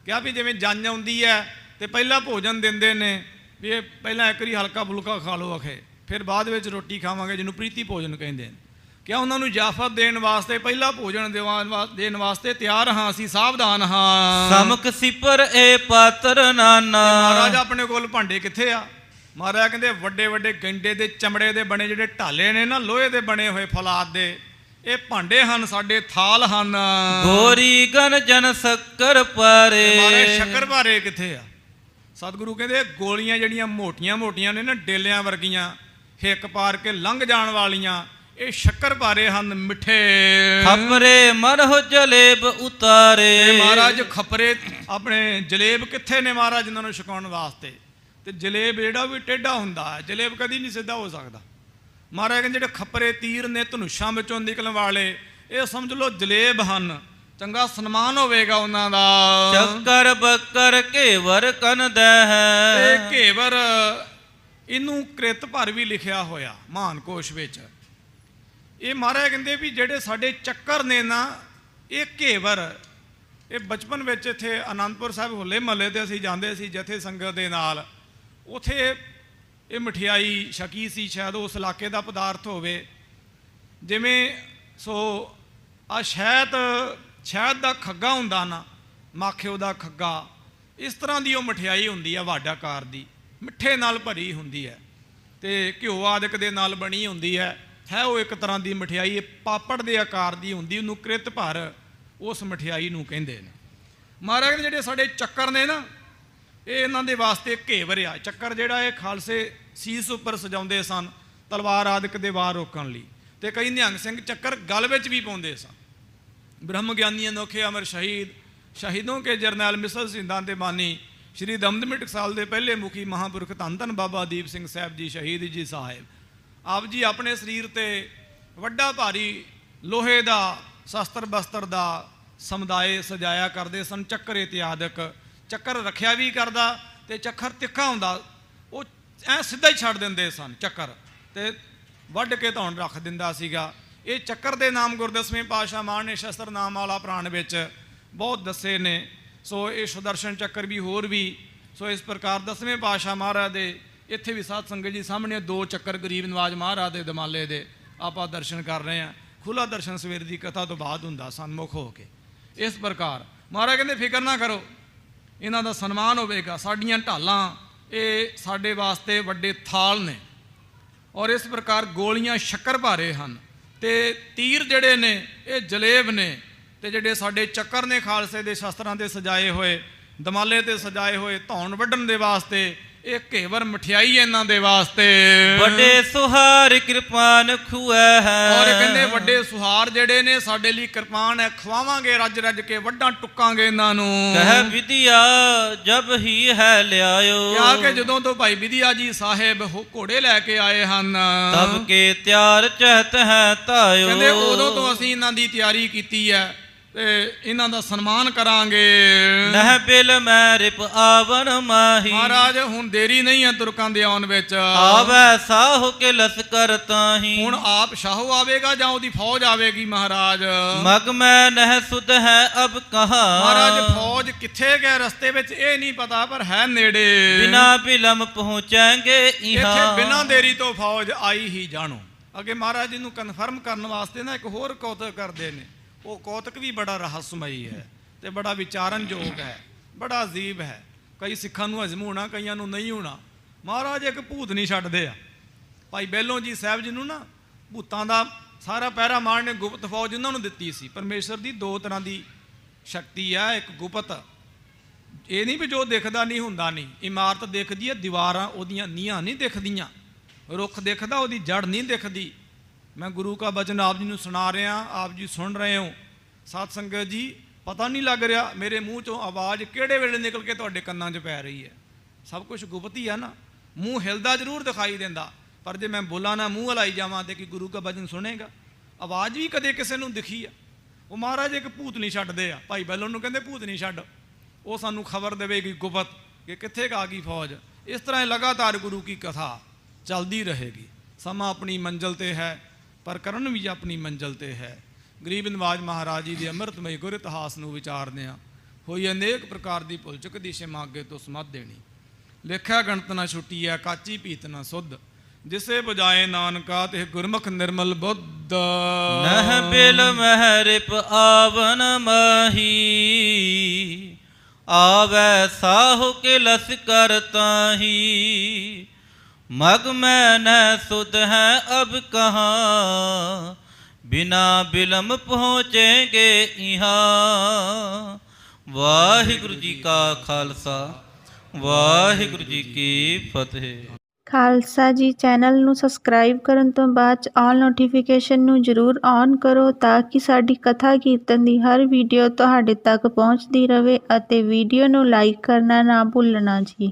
ਕਿਹਾ ਵੀ ਜਿਵੇਂ ਜੰਝ ਆਉਂਦੀ ਹੈ ਤੇ ਪਹਿਲਾ ਭੋਜਨ ਦਿੰਦੇ ਨੇ ਵੀ ਇਹ ਪਹਿਲਾਂ ਇੱਕ ਵਾਰੀ ਹਲਕਾ ਫੁਲਕਾ ਖਾ ਲਓ ਅਖੇ, ਫਿਰ ਬਾਅਦ ਵਿੱਚ ਰੋਟੀ ਖਾਵਾਂਗੇ, ਜਿਹਨੂੰ ਪ੍ਰੀਤੀ ਭੋਜਨ ਕਹਿੰਦੇ ਨੇ। ਕਿਹਾ ਉਹਨਾਂ ਨੂੰ ਜਾਫਤ ਦੇਣ ਵਾਸਤੇ, ਪਹਿਲਾ ਭੋਜਨ ਦੇਣ ਵਾਸਤੇ ਤਿਆਰ ਹਾਂ, ਅਸੀਂ ਸਾਵਧਾਨ ਹਾਂ। ਸਮਕ ਸਿਪਰ ਏ ਪਾਤਰ ਨਾਨਾ। ਮਹਾਰਾਜ ਆਪਣੇ ਕੋਲ ਭਾਂਡੇ ਕਿੱਥੇ ਆ? ਮਹਾਰਾਜ ਕਹਿੰਦੇ ਵੱਡੇ ਵੱਡੇ ਗੈਂਡੇ ਦੇ ਚਮੜੇ ਦੇ ਬਣੇ ਜਿਹੜੇ ਢਾਲੇ ਨੇ ਨਾ, ਲੋਹੇ ਦੇ ਬਣੇ ਹੋਏ ਫੌਲਾਦ ਦੇ, ਇਹ ਭਾਂਡੇ ਹਨ, ਸਾਡੇ ਥਾਲ ਹਨ। ਗੋਰੀ ਗਨ ਜਨ ਸ਼ੱਕਰ ਪਾਰੇ। ਮਹਾਰਾਜ ਸ਼ੱਕਰ ਭਾਰੇ ਕਿੱਥੇ ਆ? ਸਤਿਗੁਰੂ ਕਹਿੰਦੇ ਗੋਲੀਆਂ ਜਿਹੜੀਆਂ ਮੋਟੀਆਂ ਮੋਟੀਆਂ ਨੇ ਨਾ, ਡੇਲਿਆਂ ਵਰਗੀਆਂ, ਹਿੱਕ ਪਾਰ ਕੇ ਲੰਘ ਜਾਣ ਵਾਲੀਆਂ, ਇਹ ਸ਼ੱਕਰ ਭਾਰੇ ਹਨ, ਮਿੱਠੇ। ਖਪਰੇ ਮਰਹੁ ਜਲੇਬ ਉਤਾਰੇ। ਮਹਾਰਾਜ ਖਪਰੇ ਆਪਣੇ ਜਲੇਬ ਕਿੱਥੇ ਨੇ ਮਹਾਰਾਜ ਇਹਨਾਂ ਨੂੰ ਛਕਾਉਣ ਵਾਸਤੇ? ਤੇ ਜਲੇਬ ਜਿਹੜਾ ਵੀ ਟੇਢਾ ਹੁੰਦਾ ਹੈ, ਜਲੇਬ ਕਦੀ ਨਹੀਂ ਸਿੱਧਾ ਹੋ ਸਕਦਾ। ਮਹਾਰਾਜ ਕਹਿੰਦੇ ਜਿਹੜੇ ਖਪਰੇ ਤੀਰ ਨੇ ਧਨੁਸ਼ਾਂ ਵਿੱਚੋਂ ਨਿਕਲਣ ਵਾਲੇ, ਇਹ ਸਮਝ ਲਓ ਜਲੇਬ ਹਨ, ਚੰਗਾ ਸਨਮਾਨ ਹੋਵੇਗਾ ਉਹਨਾਂ ਦਾ। ਚੱਕਰ ਬੱਕਰ ਘੇਵਰ ਕੰਨਦਾ ਹੈ। ਇਹ ਘੇਵਰ, ਇਹਨੂੰ ਕ੍ਰਿਤ ਭਰ ਵੀ ਲਿਖਿਆ ਹੋਇਆ ਮਹਾਨ ਕੋਸ਼ ਵਿੱਚ। ਇਹ ਮਹਾਰਾਜ ਕਹਿੰਦੇ ਵੀ ਜਿਹੜੇ ਸਾਡੇ ਚੱਕਰ ਨੇ ਨਾ, ਇਹ ਘੇਵਰ, ਇਹ ਬਚਪਨ ਵਿੱਚ ਇੱਥੇ ਅਨੰਦਪੁਰ ਸਾਹਿਬ ਹੋਲੇ ਮਹੱਲੇ 'ਤੇ ਅਸੀਂ ਜਾਂਦੇ ਸੀ ਜਥੇ ਸੰਗਤ ਦੇ ਨਾਲ। ਉੱਥੇ ਇਹ ਮਠਿਆਈ ਛਕੀ ਸੀ, ਸ਼ਾਇਦ ਉਸ ਇਲਾਕੇ ਦਾ ਪਦਾਰਥ ਹੋਵੇ। ਜਿਵੇਂ ਸੋ ਆ ਸ਼ਹਿਦ ਦਾ ਖੱਗਾ ਹੁੰਦਾ ਨਾ, ਮਾਖਿਓ ਦਾ ਖੱਗਾ, ਇਸ ਤਰ੍ਹਾਂ ਦੀ ਉਹ ਮਠਿਆਈ ਹੁੰਦੀ ਹੈ, ਵੱਡ ਆਕਾਰ ਦੀ, ਮਿੱਠੇ ਨਾਲ ਭਰੀ ਹੁੰਦੀ ਹੈ ਅਤੇ ਘਿਓ ਆਦਿਕ ਦੇ ਨਾਲ ਬਣੀ ਹੁੰਦੀ ਹੈ ਉਹ ਇੱਕ ਤਰ੍ਹਾਂ ਦੀ ਮਠਿਆਈ, ਇਹ ਪਾਪੜ ਦੇ ਆਕਾਰ ਦੀ ਹੁੰਦੀ, ਉਹਨੂੰ ਕ੍ਰਿਤ ਭਰ ਉਸ ਮਠਿਆਈ ਨੂੰ ਕਹਿੰਦੇ ਨੇ। ਮਹਾਰਾਜ ਦੇ ਜਿਹੜੇ ਸਾਡੇ ਚੱਕਰ ਨੇ ਨਾ, ਇਹ ਇਹਨਾਂ ਦੇ ਵਾਸਤੇ ਘੇਵਰ ਆ। ਚੱਕਰ ਜਿਹੜਾ ਇਹ ਖਾਲਸੇ ਸੀਸ ਉੱਪਰ ਸਜਾਉਂਦੇ ਸਨ ਤਲਵਾਰ ਆਦਿਕ ਦੇ ਵਾਰ ਰੋਕਣ ਲਈ, ਅਤੇ ਕਈ ਨਿਹੰਗ ਸਿੰਘ ਚੱਕਰ ਗਲ ਵਿੱਚ ਵੀ ਪਾਉਂਦੇ ਸਨ। ਬ੍ਰਹਮ ਗਿਆਨੀ ਅਨੋਖੇ ਅਮਰ ਸ਼ਹੀਦ, ਸ਼ਹੀਦੋਂ ਕੇ ਜਰਨੈਲ ਮਿਸਲ ਸਿੰਘਾਂ ਦੇ ਬਾਨੀ ਸ਼੍ਰੀ ਦਮਦਮੀ ਟਕਸਾਲ ਦੇ ਪਹਿਲੇ ਮੁਖੀ ਮਹਾਂਪੁਰਖ ਧੰਨ ਧੰਨ ਬਾਬਾ ਦੀਪ ਸਿੰਘ ਸਾਹਿਬ ਜੀ ਸ਼ਹੀਦ ਜੀ ਸਾਹਿਬ, ਆਪ ਜੀ ਆਪਣੇ ਸਰੀਰ 'ਤੇ ਵੱਡਾ ਭਾਰੀ ਲੋਹੇ ਦਾ ਸ਼ਸਤਰ ਬਸਤਰ ਦਾ ਸਮੁਦਾਇ ਸਜਾਇਆ ਕਰਦੇ ਸਨ। ਚੱਕਰ ਇਤਿਆਦਿਕ, ਚੱਕਰ ਰੱਖਿਆ ਵੀ ਕਰਦਾ ਅਤੇ ਚੱਕਰ ਤਿੱਖਾ ਹੁੰਦਾ, ਉਹ ਐਂ ਸਿੱਧਾ ਹੀ ਛੱਡ ਦਿੰਦੇ ਸਨ ਚੱਕਰ, ਅਤੇ ਵੱਢ ਕੇ ਧੌਣ ਰੱਖ ਦਿੰਦਾ ਸੀਗਾ। ਇਹ ਚੱਕਰ ਦੇ ਨਾਮ ਗੁਰਦਸਵੇਂ ਪਾਤਸ਼ਾਹ ਮਾਨ ਨੇ ਸ਼ਸਤਰ ਨਾਮ ਵਾਲਾ ਪ੍ਰਾਣ ਵਿੱਚ ਬਹੁਤ ਦੱਸੇ ਨੇ। ਸੋ ਇਹ ਸੁਦਰਸ਼ਨ ਚੱਕਰ ਵੀ ਹੋਰ ਵੀ, ਸੋ ਇਸ ਪ੍ਰਕਾਰ ਦਸਵੇਂ ਪਾਤਸ਼ਾਹ ਮਹਾਰਾਜ ਦੇ ਇੱਥੇ ਵੀ ਸਾਧ ਸੰਗਤ ਜੀ ਸਾਹਮਣੇ 2 ਚੱਕਰ ਗਰੀਬ ਨਵਾਜ ਮਹਾਰਾਜ ਦੇ ਦਮਾਲੇ ਦੇ ਆਪਾਂ ਦਰਸ਼ਨ ਕਰ ਰਹੇ ਹਾਂ। ਖੁੱਲ੍ਹਾ ਦਰਸ਼ਨ ਸਵੇਰ ਦੀ ਕਥਾ ਤੋਂ ਬਾਅਦ ਹੁੰਦਾ ਸਨਮੁਖ ਹੋ ਕੇ। ਇਸ ਪ੍ਰਕਾਰ ਮਹਾਰਾਜ ਕਹਿੰਦੇ ਫਿਕਰ ਨਾ ਕਰੋ, ਇਹਨਾਂ ਦਾ ਸਨਮਾਨ ਹੋਵੇਗਾ। ਸਾਡੀਆਂ ਢਾਲਾਂ ਇਹ ਸਾਡੇ ਵਾਸਤੇ ਵੱਡੇ ਥਾਲ ਨੇ, ਔਰ ਇਸ ਪ੍ਰਕਾਰ ਗੋਲੀਆਂ ਸ਼ੱਕਰ ਭਾਰੇ ਹਨ, ਅਤੇ ਤੀਰ ਜਿਹੜੇ ਨੇ ਇਹ ਜਲੇਬ ਨੇ, ਅਤੇ ਜਿਹੜੇ ਸਾਡੇ ਚੱਕਰ ਨੇ ਖਾਲਸੇ ਦੇ ਸ਼ਸਤਰਾਂ 'ਤੇ ਸਜਾਏ ਹੋਏ, ਦਮਾਲੇ 'ਤੇ ਸਜਾਏ ਹੋਏ ਧੌਣ ਵੱਢਣ ਦੇ ਵਾਸਤੇ, ਇਹ ਘੇਵਰ ਮਠਿਆਈ ਇਹਨਾਂ ਦੇ ਵਾਸਤੇ। ਵੱਡੇ ਸੁਹਾਰ ਕਿਰਪਾਨ ਖੁਆ ਹੈ। ਔਰ ਕਹਿੰਦੇ ਵੱਡੇ ਸੁਹਾਰ ਜਿਹੜੇ ਨੇ ਸਾਡੇ ਲਈ ਕਿਰਪਾਨ ਹੈ, ਖਵਾਵਾਂਗੇ ਰੱਜ ਰੱਜ ਕੇ, ਵੱਢਾਂ ਟੁੱਕਾਂਗੇ ਇਹਨਾਂ ਨੂੰ। ਕਹਿ ਵਿਦਿਆ ਜਬ ਹੀ ਹੈ ਲਿਆਇਓ। ਕਿਹਾ ਕਿ ਜਦੋਂ ਤੋਂ ਭਾਈ ਵਿਦਿਆ ਜੀ ਸਾਹਿਬ ਘੋੜੇ ਲੈ ਕੇ ਆਏ ਹਨ, ਤਬ ਕੇ ਤਿਆਰ ਚਹਤ ਹੈ ਤਾਇਓ। ਕਹਿੰਦੇ ਉਦੋਂ ਤੋਂ ਅਸੀਂ ਇਹਨਾਂ ਦੀ ਤਿਆਰੀ ਕੀਤੀ ਹੈ ਤੇ ਇਹਨਾਂ ਦਾ ਸਨਮਾਨ ਕਰਾਂਗੇ। ਨਹਿ ਬਿਲ ਮੈਂ ਰਿਪ ਆਵਨ ਮਾਹੀ। ਮਹਾਰਾਜ ਹੁਣ ਦੇਰੀ ਨਹੀਂ ਹੈ ਤੁਰਕਾਂ ਦੇ ਆਉਣ ਵਿੱਚ। ਆਵੈ ਸਾਹੁ ਕੇ ਲਸਕਰ ਤਾਹੀ। ਹੁਣ ਆਪ ਸ਼ਾਹੂ ਆਵੇਗਾ ਜਾਂ ਉਹਦੀ ਫੌਜ ਆਵੇਗੀ ਮਹਾਰਾਜ। ਮਗ ਮੈਂ ਨਹਿ ਸੁਧ ਹੈ ਅਬ ਕਹਾਂ। ਮਹਾਰਾਜ ਫੌਜ ਕਿੱਥੇ ਗਏ ਰਸਤੇ ਵਿੱਚ ਇਹ ਨਹੀਂ ਪਤਾ, ਪਰ ਹੈ ਨੇੜੇ। ਬਿਨਾ ਬਿਲਮ ਪਹੁੰਚਾਂਗੇ ਇਹਾਂ। ਇੱਥੇ ਬਿਨਾਂ ਦੇਰੀ ਤੋਂ ਫੌਜ ਆਈ ਹੀ ਜਾਣੋ। ਅੱਗੇ ਮਹਾਰਾਜ ਜੀ ਨੂੰ ਕਨਫਰਮ ਕਰਨ ਵਾਸਤੇ ਨਾ ਇੱਕ ਹੋਰ ਕੌਤਕ ਕਰਦੇ ਨੇ। ਉਹ ਕੌਤਕ ਵੀ ਬੜਾ ਰਹੱਸਮਈ ਹੈ ਅਤੇ ਬੜਾ ਵਿਚਾਰਨਯੋਗ ਹੈ, ਬੜਾ ਅਜੀਬ ਹੈ। ਕਈ ਸਿੱਖਾਂ ਨੂੰ ਹਜ਼ਮ ਹੋਣਾ, ਕਈਆਂ ਨੂੰ ਨਹੀਂ ਹੋਣਾ। ਮਹਾਰਾਜ ਇੱਕ ਭੂਤ ਨਹੀਂ ਛੱਡਦੇ ਆ। ਭਾਈ ਬਹਿਲੋ ਜੀ ਸਾਹਿਬ ਜੀ ਨੂੰ ਨਾ ਭੂਤਾਂ ਦਾ ਸਾਰਾ ਪਹਿਰਾ ਮਾਰਨ ਨੇ ਗੁਪਤ ਫੌਜ ਉਹਨਾਂ ਨੂੰ ਦਿੱਤੀ ਸੀ। ਪਰਮੇਸ਼ਰ ਦੀ 2 ਤਰ੍ਹਾਂ ਦੀ ਸ਼ਕਤੀ ਆ, ਇੱਕ ਗੁਪਤ, ਇਹ ਨਹੀਂ ਵੀ ਜੋ ਦਿਖਦਾ ਨਹੀਂ ਹੁੰਦਾ ਨਹੀਂ। ਇਮਾਰਤ ਦਿਖਦੀ ਹੈ, ਦੀਵਾਰਾਂ ਉਹਦੀਆਂ ਨੀਹਾਂ ਨਹੀਂ ਦਿਖਦੀਆਂ, ਰੁੱਖ ਦਿਖਦਾ ਉਹਦੀ ਜੜ ਨਹੀਂ ਦਿਖਦੀ। ਮੈਂ ਗੁਰੂ ਕਾ ਬਚਨ ਆਪ ਜੀ ਨੂੰ ਸੁਣਾ ਰਿਹਾ, ਆਪ ਜੀ ਸੁਣ ਰਹੇ ਹੋ। ਸਾਧ ਸੰਗਤ ਜੀ ਪਤਾ ਨਹੀਂ ਲੱਗ ਰਿਹਾ ਮੇਰੇ ਮੂੰਹ 'ਚੋਂ ਆਵਾਜ਼ ਕਿਹੜੇ ਵੇਲੇ ਨਿਕਲ ਕੇ ਤੁਹਾਡੇ ਕੰਨਾਂ 'ਚ ਪੈ ਰਹੀ ਹੈ। ਸਭ ਕੁਝ ਗੁਪਤ ਹੀ ਆ ਨਾ। ਮੂੰਹ ਹਿਲਦਾ ਜ਼ਰੂਰ ਦਿਖਾਈ ਦਿੰਦਾ, ਪਰ ਜੇ ਮੈਂ ਬੋਲਾਂ ਨਾ, ਮੂੰਹ ਹਲਾਈ ਜਾਵਾਂ ਤੇ ਕਿ ਗੁਰੂ ਕਾ ਬਚਨ ਸੁਣੇਗਾ? ਆਵਾਜ਼ ਵੀ ਕਦੇ ਕਿਸੇ ਨੂੰ ਦਿਖੀ ਆ? ਉਹ ਮਹਾਰਾਜ ਇੱਕ ਭੂਤ ਨਹੀਂ ਛੱਡਦੇ ਆ। ਭਾਈ ਬਹਿਲੋ ਨੂੰ ਕਹਿੰਦੇ ਭੂਤ ਨਹੀਂ ਛੱਡ, ਉਹ ਸਾਨੂੰ ਖਬਰ ਦੇਵੇਗੀ ਗੁਪਤ ਕਿ ਕਿੱਥੇ ਆ ਗਈ ਫੌਜ। ਇਸ ਤਰ੍ਹਾਂ ਲਗਾਤਾਰ ਗੁਰੂ ਕੀ ਕਥਾ ਚੱਲਦੀ ਰਹੇਗੀ। ਸਮਾਂ ਆਪਣੀ ਮੰਜ਼ਿਲ 'ਤੇ ਹੈ, ਪਰ ਕਰਨ ਵੀ ਆਪਣੀ ਮੰਜ਼ਿਲ 'ਤੇ ਹੈ। ਗਰੀਬ ਨਵਾਜ ਮਹਾਰਾਜ ਜੀ ਦੇ ਅੰਮ੍ਰਿਤਮਈ ਗੁਰ ਇਤਿਹਾਸ ਨੂੰ ਵਿਚਾਰਦੇ ਹਾਂ। ਹੋਈ ਅਨੇਕ ਪ੍ਰਕਾਰ ਦੀ ਭੁੱਲ ਚੁੱਕ ਦੀ ਛਿਮਾ ਅੱਗੇ ਤੋਂ ਸਮੱਧ ਦੇਣੀ। ਲੇਖਿਆ ਗਣਤ ਨਾ ਛੁੱਟੀ ਹੈ, ਕਾਚੀ ਪੀਤ ਨਾ ਸੁੱਧ। ਜਿਸੇ ਬੁਝਾਏ ਨਾਨਕਾ ਤੇ ਗੁਰਮੁਖ ਨਿਰਮਲ ਬੁੱਧ। ਨਹਿ ਬਿਲ ਮਹਿ ਰਿਪ ਆਵਨ ਮਾਹੀ। ਆਵੈ ਸਾਹੁ ਕੇ ਲਸਕਰ ਤਾਹੀ। मग मैं न सुध है अब कहाँ। बिना बिलम पहुँचेंगे यहाँ। वाहिगुरु जी का खालसा ਵਾਹਿਗੁਰੂ ਜੀ ਕੀ ਫਤਿਹ। ਖਾਲਸਾ ਜੀ ਚੈਨਲ ਨੂੰ ਸਬਸਕ੍ਰਾਈਬ ਕਰਨ ਤੋਂ ਬਾਅਦ 'ਚ ਆਲ ਨੋਟੀਫਿਕੇਸ਼ਨ ਨੂੰ ਜ਼ਰੂਰ ਔਨ ਕਰੋ ਤਾਂ ਕਿ ਸਾਡੀ ਕਥਾ ਕੀਰਤਨ ਦੀ ਹਰ ਵੀਡੀਓ ਤੁਹਾਡੇ ਤੱਕ ਪਹੁੰਚਦੀ ਰਹੇ ਅਤੇ ਵੀਡੀਓ ਨੂੰ ਲਾਈਕ ਕਰਨਾ ਨਾ ਭੁੱਲਣਾ ਜੀ।